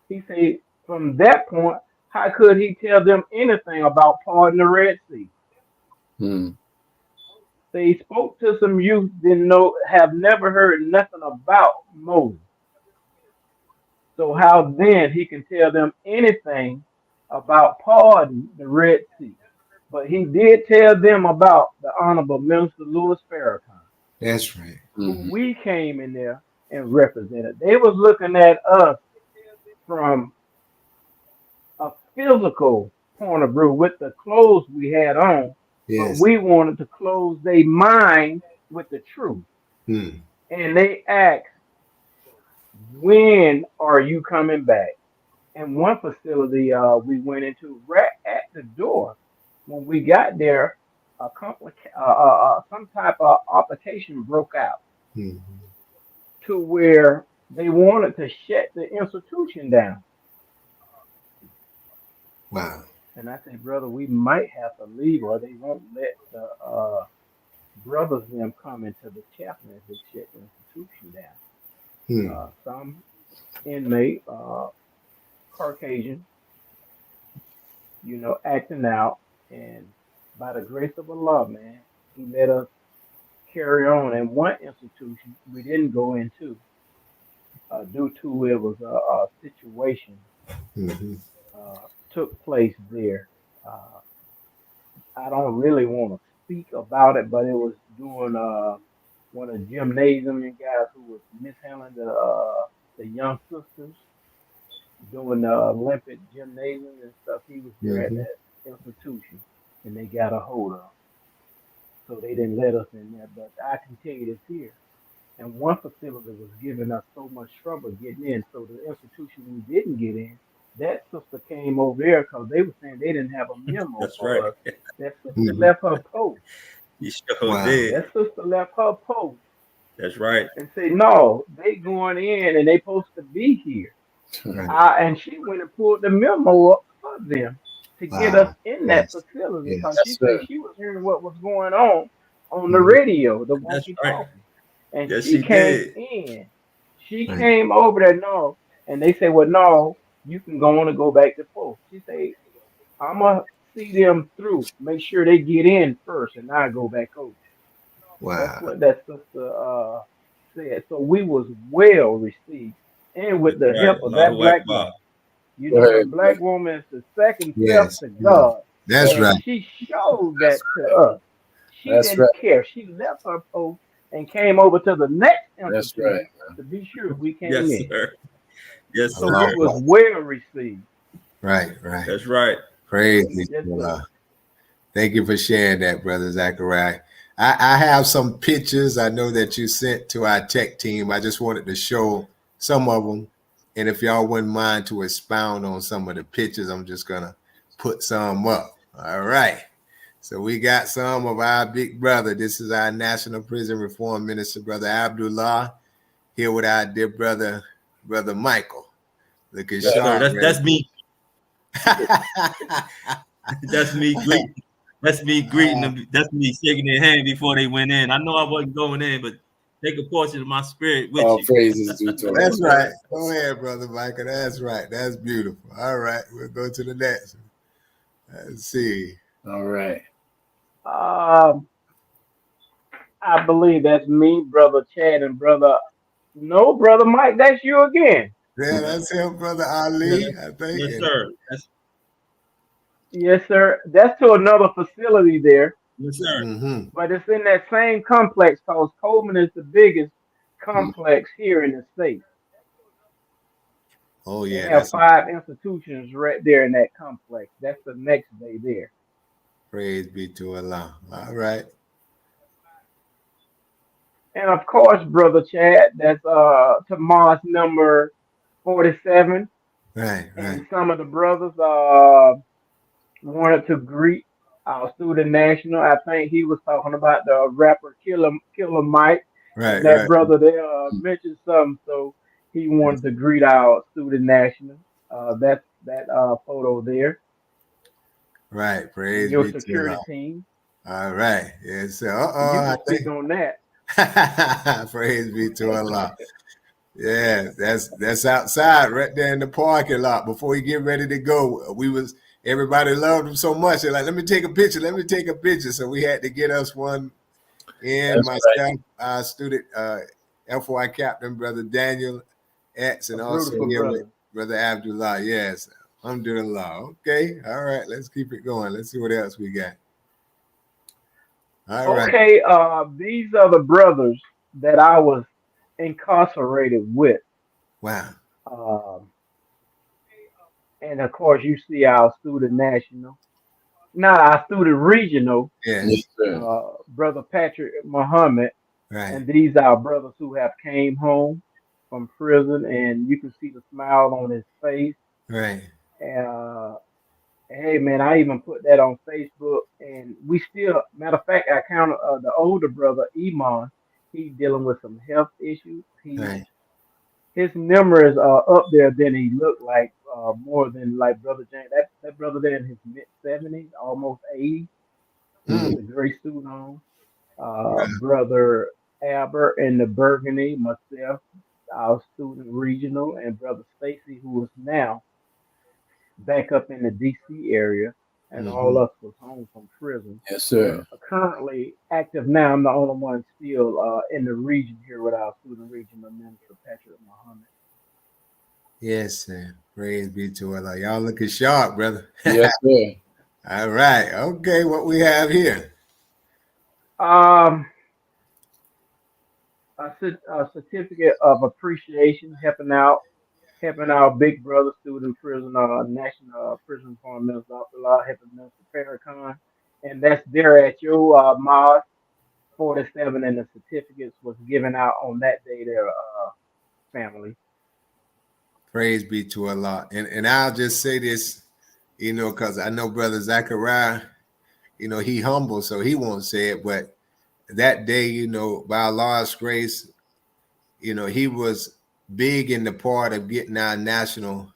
Speaker 4: He said, from that point, how could he tell them anything about parting the Red Sea?
Speaker 1: Mm.
Speaker 4: So he spoke to some youth didn't know, have never heard nothing about Moses. So how then he can tell them anything about parting the Red Sea? But he did tell them about the Honorable Minister Louis Farrakhan,
Speaker 3: That's right.
Speaker 4: who
Speaker 1: Mm-hmm.
Speaker 4: we came in there and represented. They was looking at us from a physical point of view with the clothes we had on, but
Speaker 3: Yes.
Speaker 4: we wanted to close their mind with the truth.
Speaker 3: Hmm.
Speaker 4: And they asked, when are you coming back? And one facility we went into right at the door when we got there, some type of altercation broke out
Speaker 3: Hmm.
Speaker 4: to where they wanted to shut the institution down.
Speaker 3: Wow.
Speaker 4: And I said, brother, we might have to leave, or they won't let the brothers them come into the chapel if they shut the institution down.
Speaker 3: Hmm.
Speaker 4: Some inmate, Caucasian, acting out, and by the grace of Allah, man, He let us carry on. And one institution we didn't go into due to it was a situation
Speaker 3: Mm-hmm.
Speaker 4: took place there. Uh, I don't really want to speak about it, but it was doing one of the gymnasium guys who was mishandling the young sisters doing the Olympic gymnasium and stuff. He was there at
Speaker 3: Mm-hmm.
Speaker 4: that institution, and they got a hold of him. So they didn't let us in there. But I can tell you this here. And one facility was giving us so much trouble getting in. So the institution we didn't get in, that sister came over there because they were saying they didn't have a memo
Speaker 2: That's right.
Speaker 4: for us. That sister
Speaker 3: Mm-hmm.
Speaker 4: left her post.
Speaker 2: You sure
Speaker 3: Wow.
Speaker 2: did.
Speaker 4: That sister left her post
Speaker 2: That's right.
Speaker 4: and said, no, they going in and they supposed to be here.
Speaker 3: Right.
Speaker 4: And she went and pulled the memo up for them to get us
Speaker 3: Wow.
Speaker 4: in that
Speaker 3: Yes.
Speaker 4: facility because
Speaker 3: Yes.
Speaker 4: she
Speaker 1: Yes,
Speaker 4: said
Speaker 1: sir.
Speaker 4: she was hearing what was going on the
Speaker 3: Mm-hmm.
Speaker 4: radio, the
Speaker 2: That's right.
Speaker 4: walkie-talkie. And
Speaker 2: Yes,
Speaker 4: she
Speaker 2: she
Speaker 4: came
Speaker 2: did.
Speaker 4: in. She
Speaker 3: Right.
Speaker 4: came over there, no. And they said, well, no, you can go on and go back to post. She said, I'm going to see them through. Make sure they get in first and I go back over. That's
Speaker 3: Wow.
Speaker 4: what that sister said. So we was well received. And with
Speaker 2: That's
Speaker 4: the
Speaker 2: right.
Speaker 4: help of that
Speaker 2: Allahu
Speaker 4: black
Speaker 2: Akbar.
Speaker 4: woman. You
Speaker 1: Go
Speaker 4: know, the
Speaker 1: ahead,
Speaker 4: black
Speaker 1: brother.
Speaker 4: woman is the second self
Speaker 3: Yes.
Speaker 4: to
Speaker 3: Yes.
Speaker 4: God.
Speaker 3: That's
Speaker 1: That's,
Speaker 4: And
Speaker 3: right.
Speaker 4: she showed that
Speaker 1: that's
Speaker 4: to
Speaker 1: right.
Speaker 4: us. She
Speaker 1: That's
Speaker 4: didn't
Speaker 1: right.
Speaker 4: care. She left her post and came over to the next
Speaker 1: That's right.
Speaker 4: institution to be sure we came
Speaker 2: Yes,
Speaker 4: in.
Speaker 2: sir. Yes,
Speaker 4: So
Speaker 3: Allah.
Speaker 4: we
Speaker 2: sir.
Speaker 4: was well received.
Speaker 3: Right. Right.
Speaker 2: That's right.
Speaker 3: Praise be
Speaker 4: Yes,
Speaker 3: to
Speaker 4: sir.
Speaker 3: Allah. Thank you for sharing that, Brother Zachariah. I have some pictures I know that you sent to our tech team. I just wanted to show some of them. And if y'all wouldn't mind to expound on some of the pictures, I'm just going to put some up. All right. So we got some of our big brother. This is our National Prison Reform Minister, Brother Abdullah, here with our dear brother, Brother Michael. Looking
Speaker 2: Yes, sir.
Speaker 3: sharp,
Speaker 2: That's
Speaker 3: ready.
Speaker 2: me. That's me greeting. That's me greeting them. That's me shaking their hand before they went in. I know I wasn't going in, but take a portion of my spirit with
Speaker 1: All
Speaker 2: you.
Speaker 1: praises due to
Speaker 3: That's
Speaker 1: Allah.
Speaker 3: right. Go ahead, Brother Michael. That's right. That's beautiful. All right. We'll go to the next one. Let's see.
Speaker 1: All right.
Speaker 4: Um, I believe that's me, Brother Chad, and Brother Mike, that's you again.
Speaker 3: Yeah, that's him, Brother Ali, I think.
Speaker 2: Yes, sir. That's,
Speaker 4: Yes, sir. That's to another facility there,
Speaker 2: yes, sir.
Speaker 3: Mm-hmm.
Speaker 4: but it's in that same complex because Coleman is the biggest complex here in the state.
Speaker 3: Oh,
Speaker 4: They
Speaker 3: yeah.
Speaker 4: have
Speaker 3: That's
Speaker 4: 5 institutions right there in that complex. That's the next day there.
Speaker 3: Praise be to Allah. All right.
Speaker 4: And of course, Brother Chad, that's Tomas number 47.
Speaker 3: Right.
Speaker 4: And some of the brothers wanted to greet our student national. I think he was talking about the rapper Killer Mike, and that
Speaker 3: Right.
Speaker 4: brother there mentioned something, so he wanted to greet our student national. That's that photo there,
Speaker 3: Right.
Speaker 4: and
Speaker 3: Praise
Speaker 4: your
Speaker 3: be to Allah.
Speaker 4: security team.
Speaker 3: All right. Yes.
Speaker 4: You
Speaker 3: I
Speaker 4: can speak on that.
Speaker 3: think. Praise be to Allah. Yeah, that's outside right there in the parking lot before he get ready to go. Everybody loved him so much. They're like, let me take a picture. Let me take a picture. So we had to get us one in.
Speaker 1: That's
Speaker 3: Myself,
Speaker 1: right.
Speaker 3: our student, FY captain, Brother Daniel X,
Speaker 4: A
Speaker 3: and also
Speaker 4: beautiful
Speaker 3: here with
Speaker 4: brother.
Speaker 3: Brother Abdullah. Yes, I'm doing law. Okay. All right. Let's keep it going. Let's see what else we got. All right.
Speaker 4: Okay, these are the brothers that I was incarcerated with.
Speaker 3: Wow.
Speaker 4: Um, and of course, you see our student national, not our student regional,
Speaker 3: Yes.
Speaker 1: Yes, sir.
Speaker 4: Brother Patrick Muhammad.
Speaker 3: Right.
Speaker 4: And these are brothers who have came home from prison, and you can see the smile on his face.
Speaker 3: Right.
Speaker 4: Uh, hey, man, I even put that on Facebook, and we still, matter of fact, I counted the older brother Iman. He dealing with some health issues.
Speaker 3: Right.
Speaker 4: His numbers are up there than he looked like, more than like Brother James. That brother there in his mid 70s, almost 80,
Speaker 3: Mm.
Speaker 4: with a gray suit on. Brother Albert in the Burgundy, myself, our student regional, and Brother Stacy, who is now back up in the DC area, and all
Speaker 3: Mm-hmm.
Speaker 4: us was home from prison.
Speaker 1: Yes, sir.
Speaker 4: Currently active now. I'm the only one still in the region here with our student regional minister, Patrick Muhammad.
Speaker 3: Yes, sir. Praise be to Allah. Y'all looking sharp, brother.
Speaker 1: Yes, sir.
Speaker 3: All right. Okay, what we have here.
Speaker 4: Um, a certificate of appreciation, helping our big brother student prison, national prison reform minister, Lawful, helping Minister Farrakhan, and that's there at your mosque 47, and the certificates was given out on that day there, family.
Speaker 3: Praise be to Allah. And I'll just say this, because I know Brother Zachariah, he humble, so he won't say it, but that day, by Allah's grace, he was big in the part of getting our national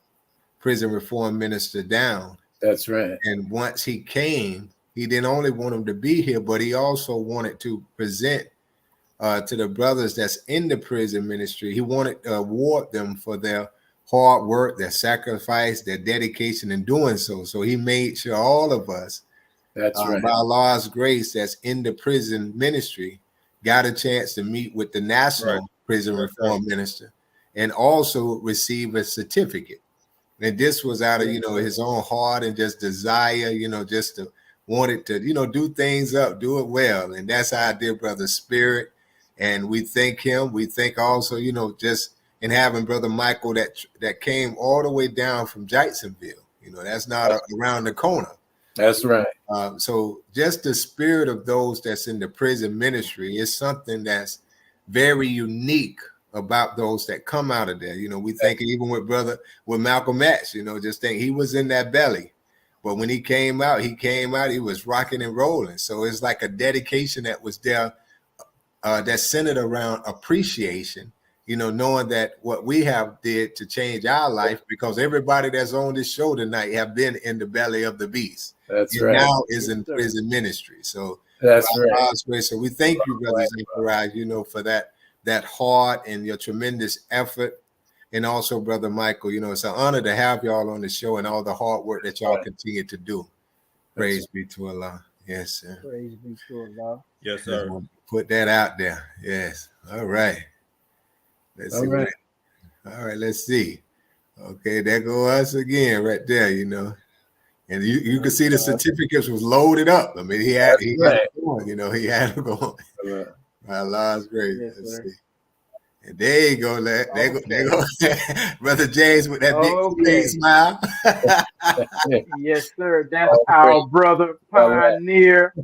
Speaker 3: prison reform minister down.
Speaker 1: That's right.
Speaker 3: And once he came, he didn't only want him to be here, but he also wanted to present to the brothers that's in the prison ministry. He wanted to award them for their hard work, their sacrifice, their dedication in doing so. So he made sure all of us,
Speaker 1: That's right.
Speaker 3: by Allah's grace, that's in the prison ministry, got a chance to meet with the national prison reform minister and also receive a certificate. And this was out of, his own heart and just desire, just to wanted to, do things up, do it well. And that's our dear brother's spirit. And we thank him. We thank also, just in having Brother Michael that came all the way down from Jacksonville. That's not around the corner.
Speaker 1: That's right.
Speaker 3: So just the spirit of those that's in the prison ministry is something that's very unique about those that come out of there. We think even with Malcolm X, just think he was in that belly. But when he came out, he was rocking and rolling. So it's like a dedication that was there that's centered around appreciation, knowing that what we have did to change our life, because everybody that's on this show tonight have been in the belly of the beast.
Speaker 1: That's
Speaker 3: and
Speaker 1: right.
Speaker 3: now is in prison ministry. So
Speaker 1: that's right.
Speaker 3: So we thank you, Brother Zachariah, for that heart and your tremendous effort. And also, Brother Michael, it's an honor to have y'all on the show and all the hard work that y'all continue to do. Praise be to Allah. Yes, sir.
Speaker 4: Praise be to Allah.
Speaker 2: Yes, sir.
Speaker 3: Put that out there. Yes. All right. Let's see.
Speaker 1: Right.
Speaker 3: All right. Let's see. Okay, there go us again, right there. And you can see the certificates was loaded up. I mean, he had them going. He had them going. Allah's great.
Speaker 4: Yes,
Speaker 3: Let's
Speaker 4: sir.
Speaker 3: see. And there you go, there go, Brother James with that big
Speaker 4: Okay.
Speaker 3: smile.
Speaker 4: Yes, sir. That's our brother pioneer,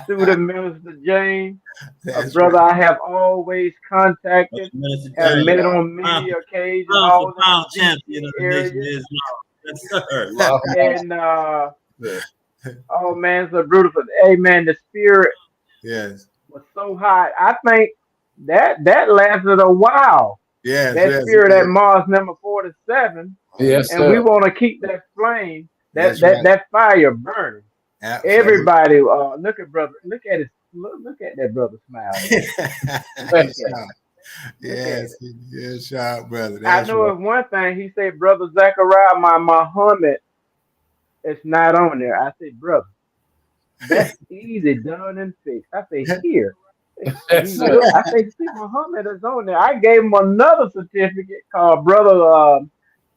Speaker 4: student minister James, a
Speaker 3: That's
Speaker 4: brother
Speaker 3: right.
Speaker 4: I have always contacted,
Speaker 2: Minister
Speaker 4: have
Speaker 2: James,
Speaker 4: met on many occasions,
Speaker 2: pound
Speaker 4: all
Speaker 2: for
Speaker 4: in
Speaker 2: pound
Speaker 4: the
Speaker 2: champion
Speaker 4: DC
Speaker 2: of the nation
Speaker 4: area.
Speaker 2: of Islam. Yes, sir.
Speaker 4: And
Speaker 1: Yeah.
Speaker 4: oh man, so beautiful. Hey man, the spirit
Speaker 3: Yes.
Speaker 4: was so high. I think that lasted a while.
Speaker 3: Yes,
Speaker 4: That
Speaker 3: yes,
Speaker 4: spirit at
Speaker 3: yes.
Speaker 4: Mars number 47,
Speaker 1: Yes,
Speaker 4: and we
Speaker 1: sir.
Speaker 4: want to keep that flame, that
Speaker 3: That's
Speaker 4: that
Speaker 3: right.
Speaker 4: that fire burning.
Speaker 3: Absolutely.
Speaker 4: Everybody, look at brother, look at that brother smile there. Look
Speaker 3: He's
Speaker 4: at it,
Speaker 3: sharp.
Speaker 4: look at
Speaker 3: Yes,
Speaker 4: it.
Speaker 3: yes, sharp brother.
Speaker 4: I
Speaker 3: That's
Speaker 4: know
Speaker 3: right.
Speaker 4: of one thing. He said, brother Zachariah, my Muhammad is not on there. I said, brother, that's easy done and fixed. I said, here.
Speaker 1: Yes,
Speaker 4: He
Speaker 1: sir.
Speaker 4: look. I said, see, Muhammad is on there. I gave him another certificate called brother.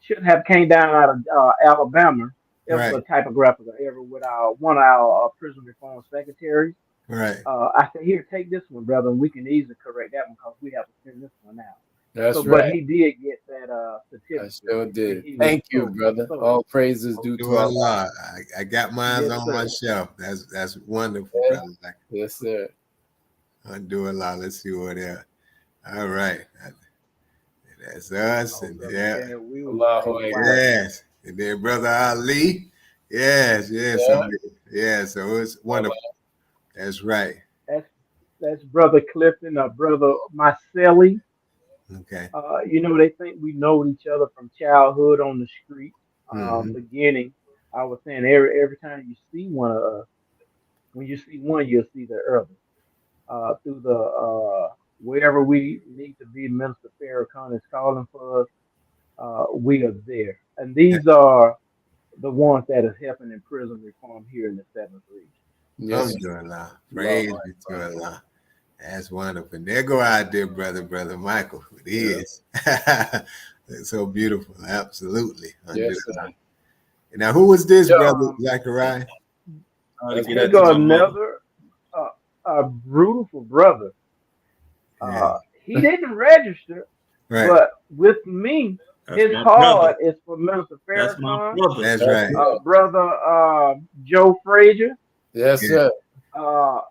Speaker 4: Should have came down out of Alabama. It was
Speaker 3: Right,
Speaker 4: a typographical error with our one of our prison reform secretaries.
Speaker 3: right.
Speaker 4: I said, here, take this one, brother, and we can easily correct that one because we have to send this one out. So,
Speaker 1: That's
Speaker 4: but
Speaker 1: right.
Speaker 4: he did get that
Speaker 1: I
Speaker 4: certificate,
Speaker 1: sure
Speaker 4: and
Speaker 1: did.
Speaker 4: he was
Speaker 1: Thank you, brother.
Speaker 4: so
Speaker 1: All praises due
Speaker 3: Do
Speaker 1: to
Speaker 3: a
Speaker 1: our
Speaker 3: lot. I got mine
Speaker 4: yes,
Speaker 3: on my
Speaker 4: sir.
Speaker 3: shelf. That's wonderful,
Speaker 1: Lord.
Speaker 3: brother. Like,
Speaker 1: Yes, sir.
Speaker 3: I do a lot. Let's see what else. All right. That's us.
Speaker 4: Oh,
Speaker 3: And
Speaker 4: brother,
Speaker 3: yeah.
Speaker 4: yeah, we was like,
Speaker 1: Allahu Akbar.
Speaker 4: wow.
Speaker 3: Yes. And then brother Ali. Yes, yes.
Speaker 1: Yeah.
Speaker 3: So yeah, so it's wonderful. That's right.
Speaker 4: That's that's brother Clifton, brother Marcelli.
Speaker 3: Okay.
Speaker 4: They think we know each other from childhood on the street.
Speaker 3: Mm-hmm.
Speaker 4: Beginning, I was saying every time you see one of us, when you see one, you'll see the other. Through the wherever we need to be, Minister Farrakhan is calling for us. We are there, and these are the ones that is helping in prison reform here in the seventh region.
Speaker 1: Yes, sir.
Speaker 3: Alhamdulillah.
Speaker 1: Allahu
Speaker 3: Praise be
Speaker 1: Akbar.
Speaker 3: to Allah. That's wonderful. There go our dear brother Michael. It
Speaker 1: Yeah.
Speaker 3: is. It's so beautiful. Absolutely.
Speaker 1: Yes, sir.
Speaker 3: Alhamdulillah. Now, who was this,
Speaker 1: Yeah.
Speaker 3: brother Zachariah?
Speaker 2: To
Speaker 1: That's
Speaker 2: get
Speaker 4: Here
Speaker 2: that to
Speaker 4: go
Speaker 2: my mother.
Speaker 4: another beautiful brother.
Speaker 3: Yeah.
Speaker 4: He didn't register,
Speaker 3: Right.
Speaker 4: but with me,
Speaker 2: That's
Speaker 4: his
Speaker 2: my brother.
Speaker 4: heart is for Minister
Speaker 2: That's my
Speaker 4: Farrakhan,
Speaker 2: brother.
Speaker 3: That's
Speaker 1: That's
Speaker 3: right.
Speaker 1: right.
Speaker 4: brother Joe Frazier.
Speaker 1: Yes,
Speaker 3: Yeah.
Speaker 1: sir.
Speaker 4: Uh,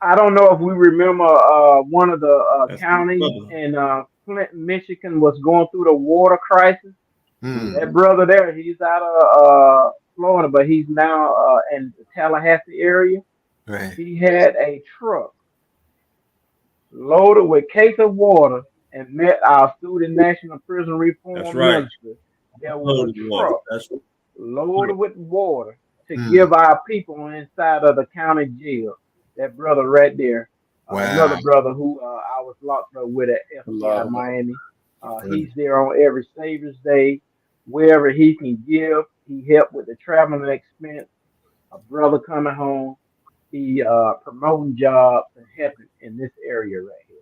Speaker 4: I don't know if we remember one of the
Speaker 2: That's my
Speaker 4: counties
Speaker 2: brother.
Speaker 4: in Clinton, Michigan was going through the water crisis.
Speaker 3: Hmm.
Speaker 4: That brother there, he's out of Florida, but he's now in the Tallahassee area.
Speaker 3: Right.
Speaker 4: He had a truck loaded with case of water and met our student national prison
Speaker 2: That's
Speaker 4: reform
Speaker 2: right.
Speaker 4: minister. There was
Speaker 2: Holy
Speaker 4: a
Speaker 2: water.
Speaker 4: truck
Speaker 2: That's
Speaker 4: loaded with water to
Speaker 3: Hmm.
Speaker 4: give our people inside of the county jail. That brother right there,
Speaker 3: Wow.
Speaker 4: another brother who I was locked up with at FBI
Speaker 1: Allahu
Speaker 4: Miami.
Speaker 3: Right.
Speaker 4: He's there on every Savior's Day, wherever he can give. He helped with the traveling expense. A brother coming home. He promoting jobs and helping in this area right here.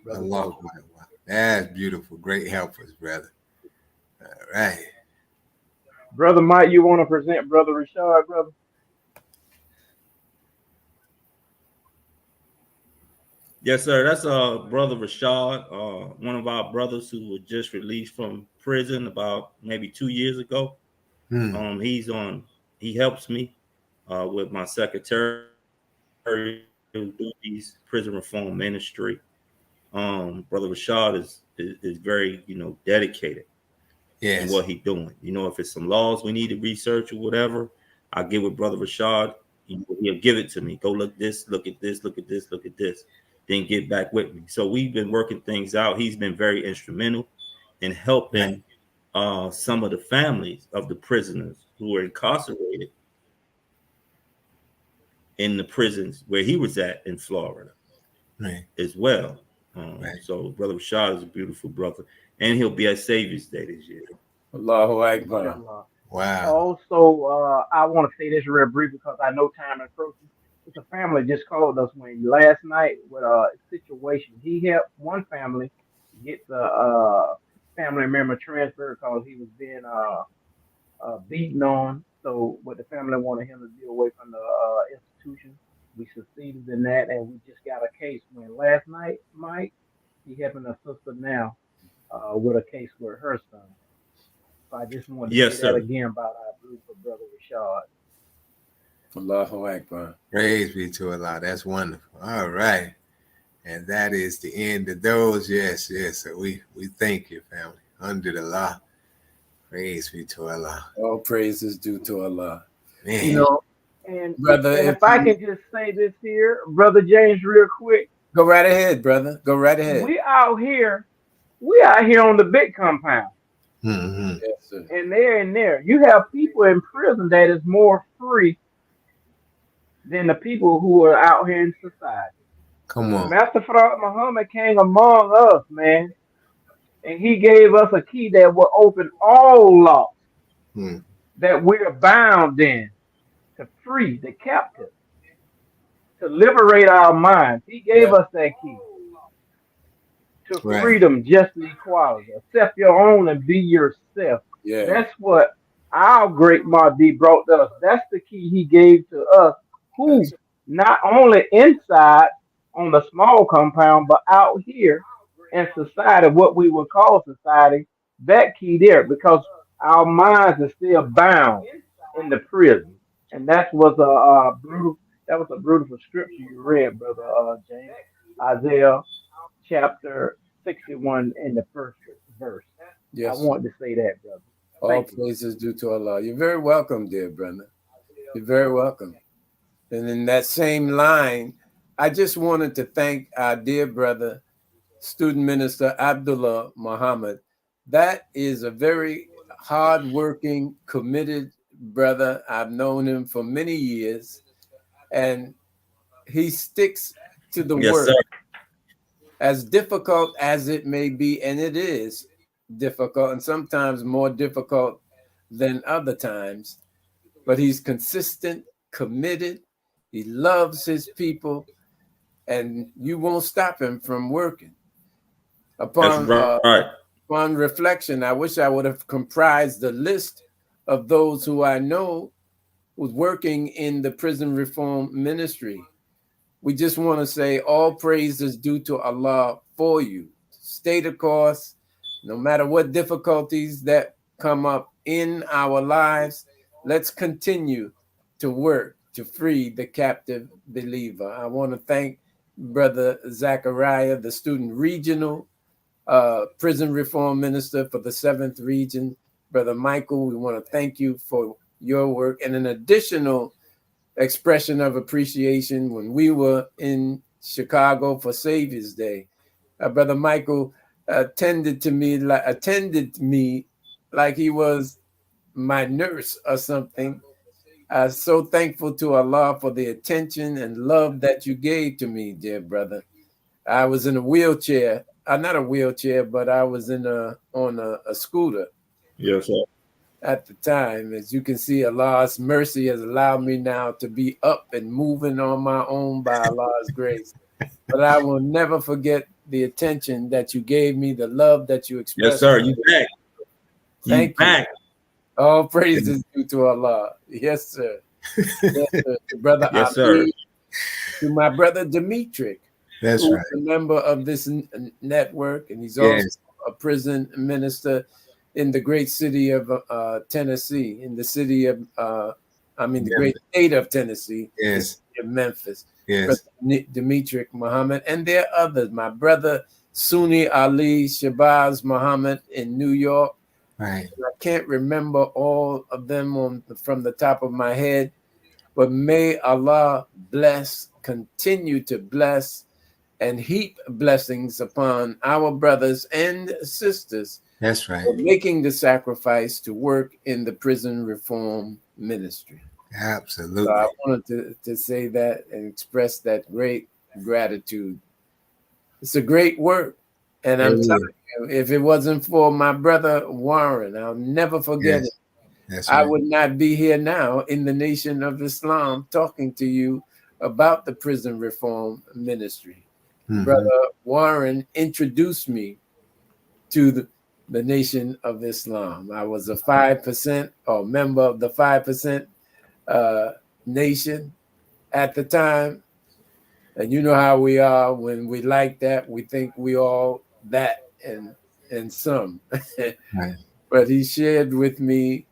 Speaker 3: I
Speaker 4: Brother
Speaker 3: love
Speaker 4: Joe.
Speaker 3: that. Wow. That's beautiful. Great helpers, brother. All right.
Speaker 4: Brother Mike, you want to present Brother Rashad, brother?
Speaker 2: Yes, sir. That's brother Rashad, one of our brothers who was just released from prison about maybe 2 years ago.
Speaker 3: Hmm.
Speaker 2: He's on. He helps me with my secretary duties, prison reform ministry. Brother Rashad is very dedicated in
Speaker 3: Yes.
Speaker 2: what he's doing. If it's some laws we need to research or whatever, I get with Brother Rashad. He'll give it to me. Go look this, look at this, look at this, look at this. Then get back with me. So we've been working things out. He's been very instrumental in helping some of the families of the prisoners who were incarcerated in the prisons where he was at in Florida
Speaker 3: Right.
Speaker 2: as well.
Speaker 3: Right.
Speaker 2: So Brother Rashad is a beautiful brother, and he'll be at Savior's Day this year.
Speaker 1: Allahu Akbar.
Speaker 4: Inshallah.
Speaker 3: Wow.
Speaker 4: Also, I want to say this real brief because I know time is approaching. It's a family just called us when last night with a situation. He helped one family get the family member transferred because he was being beaten on. So, what the family wanted him to be away from the institution. We succeeded in that, and we just got a case when last night, Mike, he helping a sister sister now with a case with her son. So I just wanted to
Speaker 2: Yes,
Speaker 4: say that
Speaker 2: sir.
Speaker 4: again about our beautiful brother Rashad.
Speaker 1: Allahu Akbar.
Speaker 3: Praise be to Allah. That's wonderful. All right. And that is the end of those. Yes, yes. So we thank you, family. Under the law. Praise be to Allah.
Speaker 1: All praise is due to Allah.
Speaker 3: Man.
Speaker 1: You know,
Speaker 4: And
Speaker 1: brother,
Speaker 4: and if I can just say this here, brother James, real quick,
Speaker 1: go right ahead, brother. Go right ahead.
Speaker 4: we out here on the big compound,
Speaker 3: Mm-hmm.
Speaker 1: Yes, sir.
Speaker 4: and they're in there. You have people in prison that is more free than the people who are out here in society.
Speaker 3: Come on.
Speaker 4: Master Prophet Muhammad came among us, man, and he gave us a key that will open all laws that we're bound in to free the captive, to liberate our minds. He gave us that key to freedom, justice, and equality. Accept your own and be yourself.
Speaker 1: Yeah.
Speaker 4: That's what our great Mahdi brought us. That's the key he gave to us, who not only inside on the small compound, but out here in society, what we would call society, that key there, because our minds are still bound in the prison. And that was a brutal. That was a beautiful scripture you read, brother James. Isaiah chapter 61 in the first verse.
Speaker 1: Yes.
Speaker 4: I wanted to say that, brother.
Speaker 1: All praises due to Allah. You're very welcome, dear brother. You're very welcome. And in that same line, I just wanted to thank our dear brother, student minister Abdullah Muhammad. That is a very hardworking, committed brother. I've known him for many years, and he sticks to the work.
Speaker 2: Sir.
Speaker 1: As difficult as it may be, and it is difficult, and sometimes more difficult than other times, but he's consistent, committed. He loves his people, and you won't stop him from working. Upon reflection, I wish I would have comprised the list of those who I know was working in the prison reform ministry. We just want to say all praise is due to Allah for you. Stay the course, no matter what difficulties that come up in our lives. Let's continue to work to free the captive believer. I want to thank Brother Zachariah, the student regional prison reform minister for the 7th region. Brother Michael, we want to thank you for your work. And an additional expression of appreciation when we were in Chicago for Savior's Day. Brother Michael attended me like he was my nurse or something. I'm so thankful to Allah for the attention and love that you gave to me, dear brother. I was in a wheelchair, not a wheelchair, but I was on a scooter.
Speaker 2: Yes, sir.
Speaker 1: At the time. As you can see, Allah's mercy has allowed me now to be up and moving on my own by Allah's grace. But I will never forget the attention that you gave me, the love that you expressed.
Speaker 2: Yes, sir. You back.
Speaker 1: Thank you.
Speaker 2: Back.
Speaker 1: All praises due to Allah. Yes, sir. Yes, sir. To brother
Speaker 2: yes,
Speaker 1: Ali,
Speaker 2: sir.
Speaker 1: to my brother Dimitri.
Speaker 3: That's
Speaker 1: who's
Speaker 3: right.
Speaker 1: a member of this network, and he's also a prison minister in the great city of Tennessee, in the city of, the great state of Tennessee, the city of Memphis.
Speaker 3: Yes.
Speaker 1: Dimitri Muhammad, and there are others. My brother Sunni Ali Shabazz Muhammad in New York.
Speaker 3: Right.
Speaker 1: I can't remember all of them from the top of my head, but may Allah bless, continue to bless, and heap blessings upon our brothers and sisters.
Speaker 3: That's right.
Speaker 1: For making the sacrifice to work in the prison reform ministry.
Speaker 3: Absolutely.
Speaker 1: So I wanted to say that and express that great gratitude. It's a great work. And I'm telling you, if it wasn't for my brother Warren, I'll never forget it.
Speaker 3: That's
Speaker 1: I
Speaker 3: right.
Speaker 1: would not be here now in the Nation of Islam talking to you about the prison reform ministry.
Speaker 3: Mm-hmm.
Speaker 1: Brother Warren introduced me to the Nation of Islam. I was a 5% or member of the 5% nation at the time. And you know how we are when we like that. We think we all that and some.
Speaker 3: Right.
Speaker 1: But he shared with me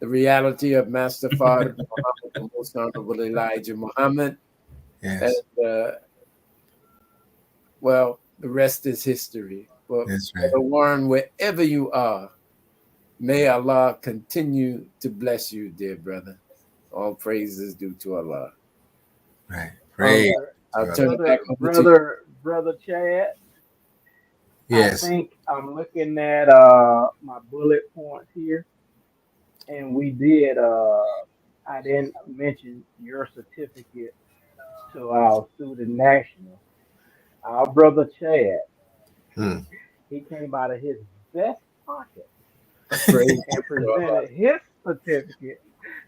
Speaker 1: the reality of Master Father Muhammad, the Most Honorable Elijah Muhammad.
Speaker 3: Yes.
Speaker 1: And well, the rest is history. But
Speaker 3: That's right.
Speaker 1: Brother Warren, wherever you are, may Allah continue to bless you, dear brother. All praises due to Allah.
Speaker 3: Right. Praise.
Speaker 1: I'll turn it back over to you.
Speaker 4: Brother Chad. I
Speaker 3: Yes.
Speaker 4: think I'm looking at my bullet points here, and we did. I didn't mention your certificate to our student national. Our brother Chad,
Speaker 3: Hmm.
Speaker 4: he came out of his vest pocket
Speaker 1: Praise
Speaker 4: and
Speaker 1: to Allah.
Speaker 4: presented his certificate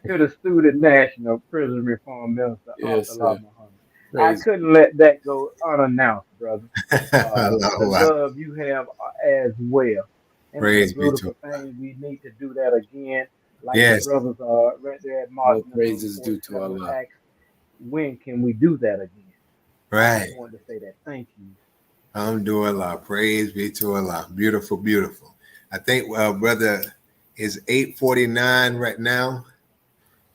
Speaker 4: to the student national prison reform minister,
Speaker 1: Yes,
Speaker 4: Abdullah
Speaker 1: sir.
Speaker 4: Muhammad. I
Speaker 1: Praise.
Speaker 4: couldn't let that go unannounced, brother. It's a
Speaker 3: Allahu Akbar.
Speaker 4: love you have as well. And it's a
Speaker 3: Praise be to
Speaker 4: beautiful
Speaker 3: Allah.
Speaker 4: thing. We need to do that again. Like the
Speaker 3: Yes.
Speaker 4: brothers are right there at
Speaker 1: All
Speaker 4: Martin on
Speaker 1: praises due to
Speaker 4: 47
Speaker 1: Allah.
Speaker 4: Acts. When can we do that again? I
Speaker 3: Right.
Speaker 4: just wanted to say that. Thank you.
Speaker 3: Alhamdulillah. Praise be to Allah. Beautiful, beautiful. I think, brother, is 8:49 right now.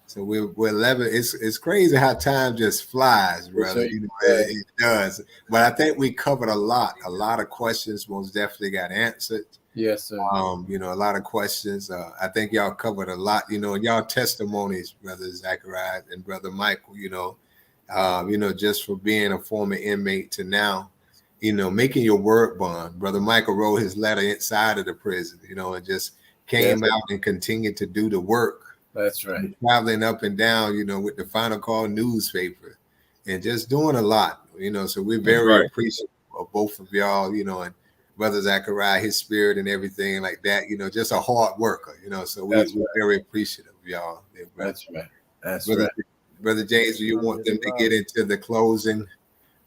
Speaker 3: So we're 11. It's crazy how time just flies, brother. You know, it does. But I think we covered a lot. A lot of questions most definitely got answered.
Speaker 1: Yes, sir.
Speaker 3: You know, a lot of questions. I think y'all covered a lot. You know, y'all testimonies, brother Zachariah and brother Michael. You know, just for being a former inmate to now, you know, making your word bond. Brother Michael wrote his letter inside of the prison. You know, and just came out and continued to do the work.
Speaker 1: That's right.
Speaker 3: Traveling up and down, you know, with the Final Call newspaper, and just doing a lot. You know, so we're very appreciative of both of y'all. You know, and brother Zachariah, his spirit and everything like that, you know, just a hard worker, you know, so we're very appreciative of y'all.
Speaker 1: That's right. That's
Speaker 3: brother,
Speaker 1: right.
Speaker 3: Brother James, do you want them to get into the closing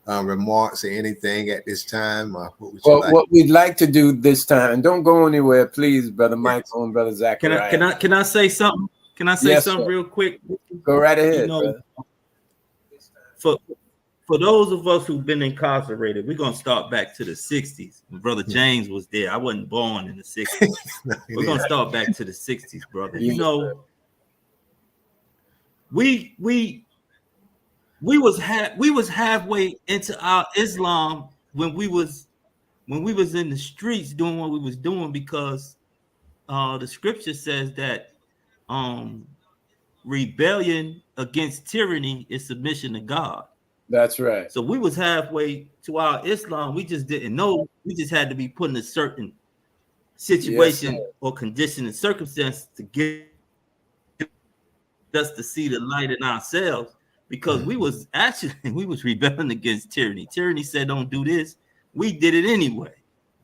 Speaker 3: remarks or anything at this time? What would you like?
Speaker 1: What we'd like to do this time, and don't go anywhere, please, brother Michael and brother Zachariah.
Speaker 2: Can I say something? Can I say something real quick?
Speaker 1: Go right ahead,
Speaker 2: you know,
Speaker 1: brother.
Speaker 2: For those of us who've been incarcerated, we're gonna start back to the 60s. Brother James was there. I wasn't born in the 60s. We're gonna start back to the 60s, brother. You know, we was halfway into our Islam when we was in the streets doing what we was doing, because the scripture says that rebellion against tyranny is submission to God.
Speaker 1: That's right.
Speaker 2: So we was halfway to our Islam. We just didn't know. We just had to be put in a certain situation or condition and circumstance to get us to see the light in ourselves, because we was rebelling against tyranny. Tyranny said, don't do this. We did it anyway.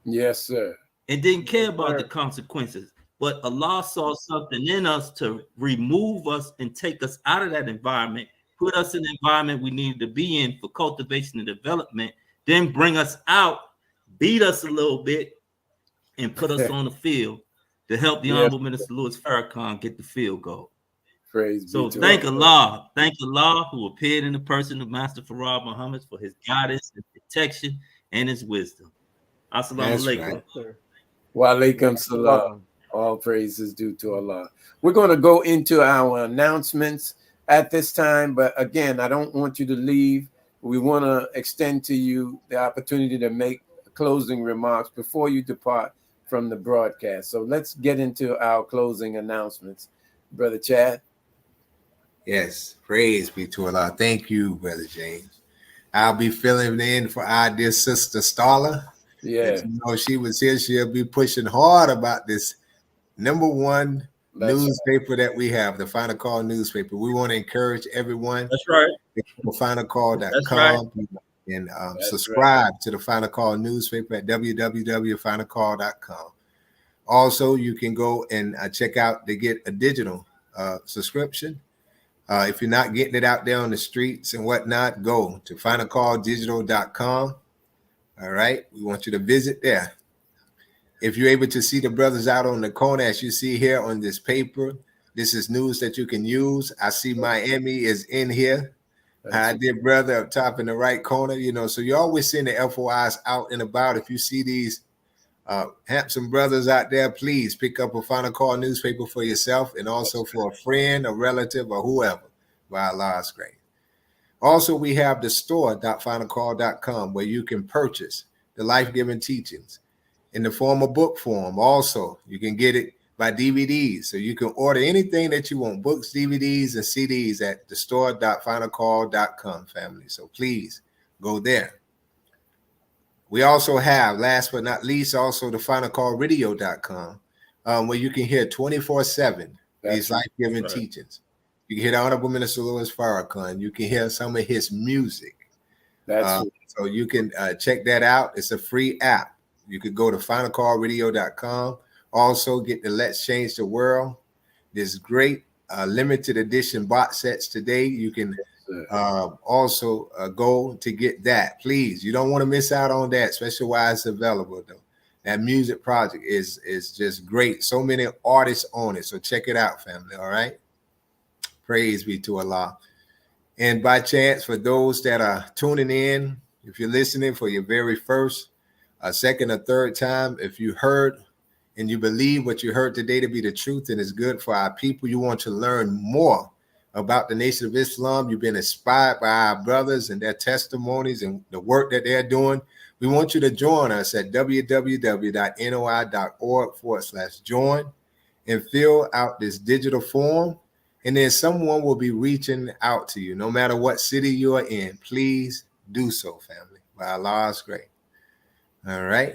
Speaker 1: Yes, sir.
Speaker 2: And didn't care about the consequences. But Allah saw something in us to remove us and take us out of that environment, put us in the environment we needed to be in for cultivation and development, then bring us out, beat us a little bit, and put us on the field to help the Honorable Minister Louis Farrakhan get the field goal. So thank Allah who appeared in the person of Master Farad Muhammad for his guidance and protection and his wisdom. Assalamu alaikum.
Speaker 1: Wa alaikum salam. All praises due to Allah. We're going to go into our announcements at this time, but again, I don't want you to leave. We want to extend to you the opportunity to make closing remarks before you depart from the broadcast. So let's get into our closing announcements. Brother Chad.
Speaker 3: Yes, praise be to Allah. Thank you, Brother James. I'll be filling in for our dear sister Starla.
Speaker 1: Yeah.
Speaker 3: You know, she was here. She'll be pushing hard about this #1 newspaper that we have, the Final Call newspaper. We want to encourage everyone.
Speaker 2: That's right.
Speaker 3: FinalCall.com and subscribe to the Final Call newspaper at www.finalcall.com. Also, you can go and check out to get a digital subscription. If you're not getting it out there on the streets and whatnot, go to finalcalldigital.com. All right. We want you to visit there. If you're able to see the brothers out on the corner, as you see here on this paper, this is news that you can use. I see Miami is in here. I did brother up top in the right corner, you know, so you're always seeing the FOIs out and about. If you see these Handsome brothers out there, please pick up a Final Call newspaper for yourself and also for a friend, a relative, or whoever, by Allah's grace. Also, we have the store.finalcall.com where you can purchase the life-giving teachings in the form of book form. Also, you can get it by DVDs. So you can order anything that you want, books, DVDs, and CDs at the store.finalcall.com, family. So please go there. We also have, last but not least, also the finalcallradio.com, where you can hear 24/7 these life-giving teachings. You can hear the Honorable Minister Louis Farrakhan. You can hear some of his music. So you can check that out. It's a free app. You could go to finalcallradio.com. Also get the Let's Change the World. There's great limited edition box sets today. You can also go to get that. Please, you don't want to miss out on that, especially while it's available, though. That music project is just great. So many artists on it. So check it out, family. All right. Praise be to Allah. And by chance, for those that are tuning in, if you're listening for your very first, second, or third time, if you heard and you believe what you heard today to be the truth and is good for our people, you want to learn more about the Nation of Islam, you've been inspired by our brothers and their testimonies and the work that they're doing, we want you to join us at www.noi.org/join and fill out this digital form. And then someone will be reaching out to you. No matter what city you are in, please do so, family, by Allah's grace. All right.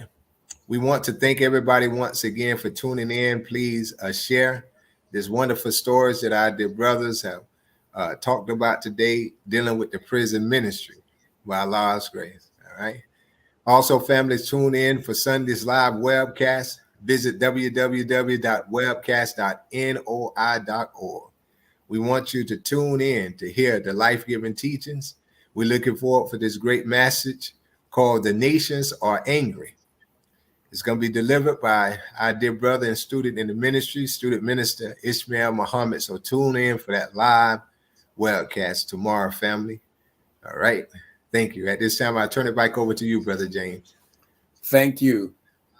Speaker 3: We want to thank everybody once again for tuning in. Please share this wonderful stories that our dear brothers have talked about today, dealing with the prison ministry, by Allah's grace. All right. Also, families, tune in for Sunday's live webcast. Visit www.webcast.noi.org. We want you to tune in to hear the life-giving teachings. We're looking forward for this great message called The Nations Are Angry. It's going to be delivered by our dear brother and student in the ministry, student minister Ishmael Muhammad. So tune in for that live webcast tomorrow, family. All right. Thank you. At this time, I turn it back over to you, Brother James.
Speaker 1: Thank you.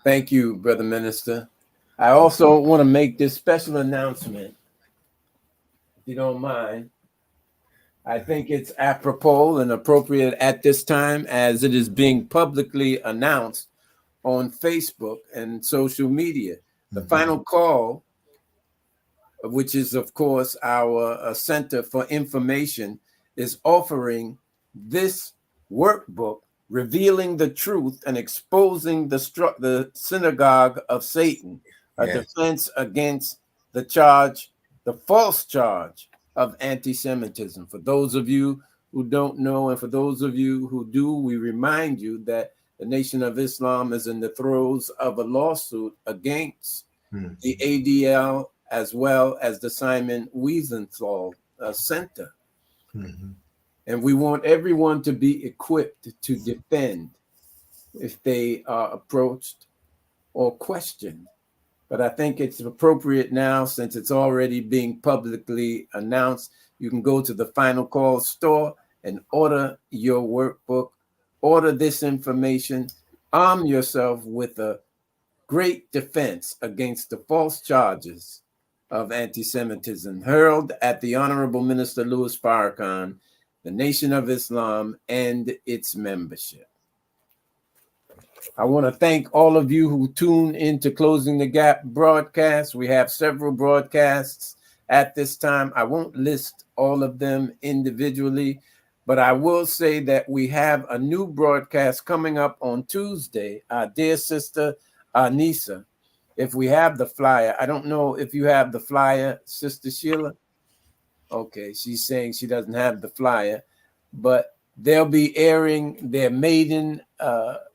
Speaker 1: Thank you, Brother Minister. I also want to make this special announcement. If you don't mind, I think it's apropos and appropriate at this time as it is being publicly announced on Facebook and social media. The Final Call, which is, of course, our Center for Information, is offering this workbook, Revealing the Truth and Exposing the Synagogue of Satan, a defense against the false charge of anti-Semitism. For those of you who don't know, and for those of you who do, we remind you that the Nation of Islam is in the throes of a lawsuit against the ADL as well as the Simon Wiesenthal Center. And we want everyone to be equipped to defend if they are approached or questioned. But I think it's appropriate now, since it's already being publicly announced, you can go to the Final Call store and order your workbook, order this information, arm yourself with a great defense against the false charges of anti-Semitism hurled at the Honorable Minister Louis Farrakhan, the Nation of Islam, and its membership. I want to thank all of you who tune into Closing the Gap broadcast. We have several broadcasts at this time. I won't list all of them individually, but I will say that we have a new broadcast coming up on Tuesday. Our dear sister, Anissa, if we have the flyer, I don't know if you have the flyer, Sister Sheila. Okay, she's saying she doesn't have the flyer, but they'll be airing their maiden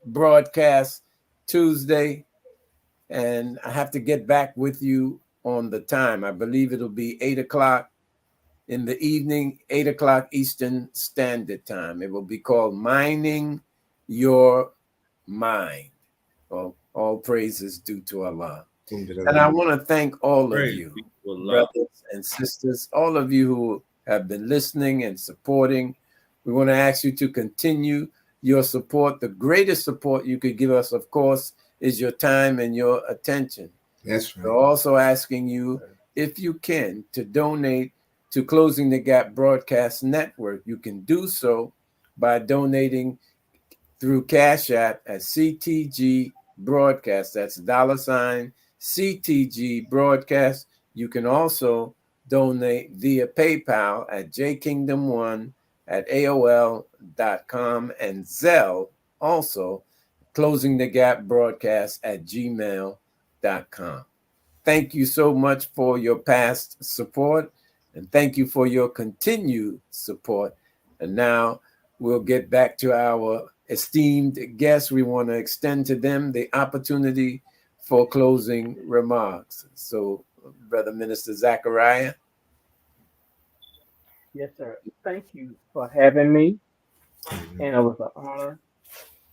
Speaker 1: broadcast Tuesday, and I have to get back with you on the time. I believe it'll be 8 o'clock in the evening, 8 o'clock Eastern Standard Time. It will be called Mining Your Mind. Well, all praises due to Allah. And I want to thank all of you, brothers and sisters, all of you who have been listening and supporting. We want to ask you to continue your support. The greatest support you could give us, of course, is your time and your attention.
Speaker 3: That's right.
Speaker 1: We're also asking you, if you can, to donate to Closing the Gap Broadcast Network. You can do so by donating through Cash App at CTG Broadcast. That's $ CTG Broadcast. You can also donate via PayPal at jkingdom1@aol.com and Zelle also, Closing the Gap Broadcast at gmail.com. Thank you so much for your past support, and thank you for your continued support. And now we'll get back to our esteemed guests. We want to extend to them the opportunity for closing remarks. So, Brother Minister Zachariah.
Speaker 4: Yes, sir. Thank you for having me. And it was an honor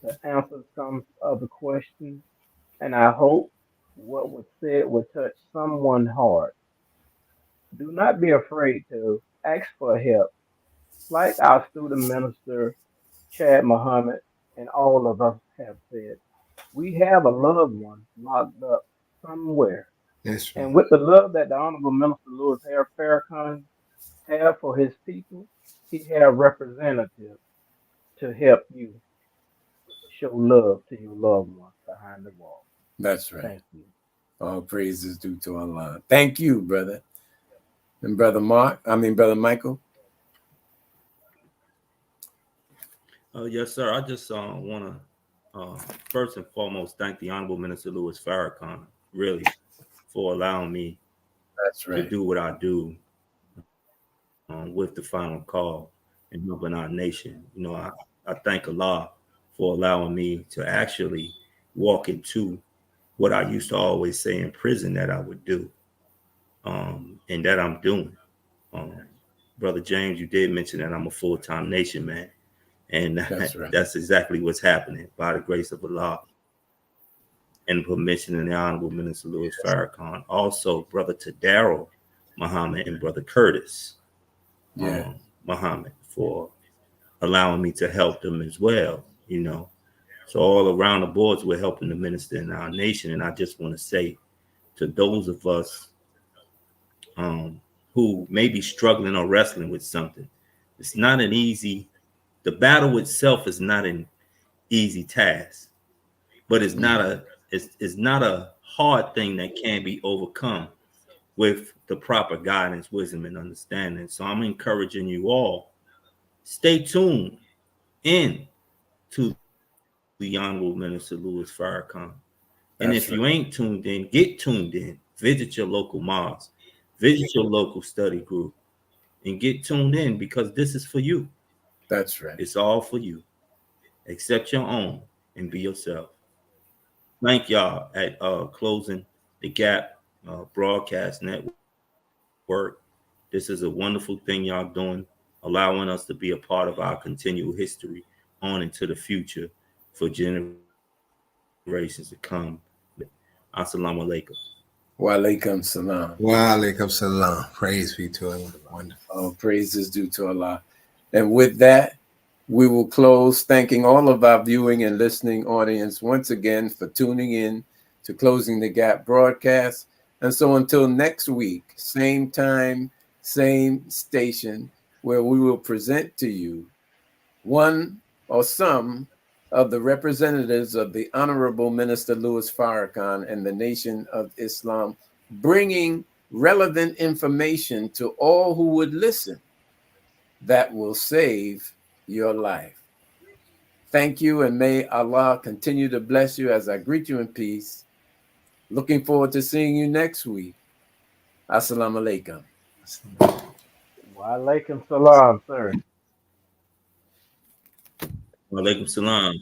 Speaker 4: to answer some of the questions. And I hope what was said will touch someone's heart. Do not be afraid to ask for help. Like our student minister, Chad Muhammad, and all of us have said, we have a loved one locked up somewhere.
Speaker 3: That's right.
Speaker 4: And with the love that the Honorable Minister Louis Hare Farrakhan have for his people, he have representatives to help you show love to your loved ones behind the wall.
Speaker 1: That's right.
Speaker 4: Thank you.
Speaker 1: All praises due to Allah. Thank you, brother. And Brother Michael.
Speaker 2: Yes, sir. I just want to first and foremost thank the Honorable Minister Louis Farrakhan, really, for allowing me to do what I do with the final call and helping our nation. You know, I thank Allah for allowing me to actually walk into what I used to always say in prison that I would do, and that I'm doing. Brother James, you did mention that I'm a full-time nation man. And that's exactly what's happening by the grace of Allah and permission of the Honorable Minister Louis Farrakhan. Also, Brother Tadaro Muhammad and Brother Curtis Muhammad for allowing me to help them as well, you know. So all around the boards, we're helping the minister in our nation. And I just want to say to those of us who may be struggling or wrestling with something, it's not an easy. The battle itself is not an easy task, but it's not a hard thing that can be overcome with the proper guidance, wisdom, and understanding. So I'm encouraging you all, stay tuned in to the Honorable Minister Louis Farrakhan. And if you ain't tuned in, get tuned in. Visit your local mosque, visit your local study group, and get tuned in because this is for you.
Speaker 1: That's right.
Speaker 2: It's all for you. Accept your own and be yourself. Thank y'all at Closing the Gap Broadcast Network. This is a wonderful thing y'all doing, allowing us to be a part of our continual history on into the future for generations to come. Assalamu alaikum.
Speaker 1: Wa alaikum salam.
Speaker 3: Wa alaikum salam. Praise be to Allah. Wonderful.
Speaker 1: All praises due to Allah. And with that, we will close thanking all of our viewing and listening audience once again for tuning in to Closing the Gap broadcast. And so until next week, same time, same station, where we will present to you one or some of the representatives of the Honorable Minister Louis Farrakhan and the Nation of Islam, bringing relevant information to all who would listen that will save your life. Thank you, and may Allah continue to bless you as I greet you in peace. Looking forward to seeing you next week. Assalamu alaikum.
Speaker 4: Wa alaikum salam, sir.
Speaker 2: Wa alaikum salam.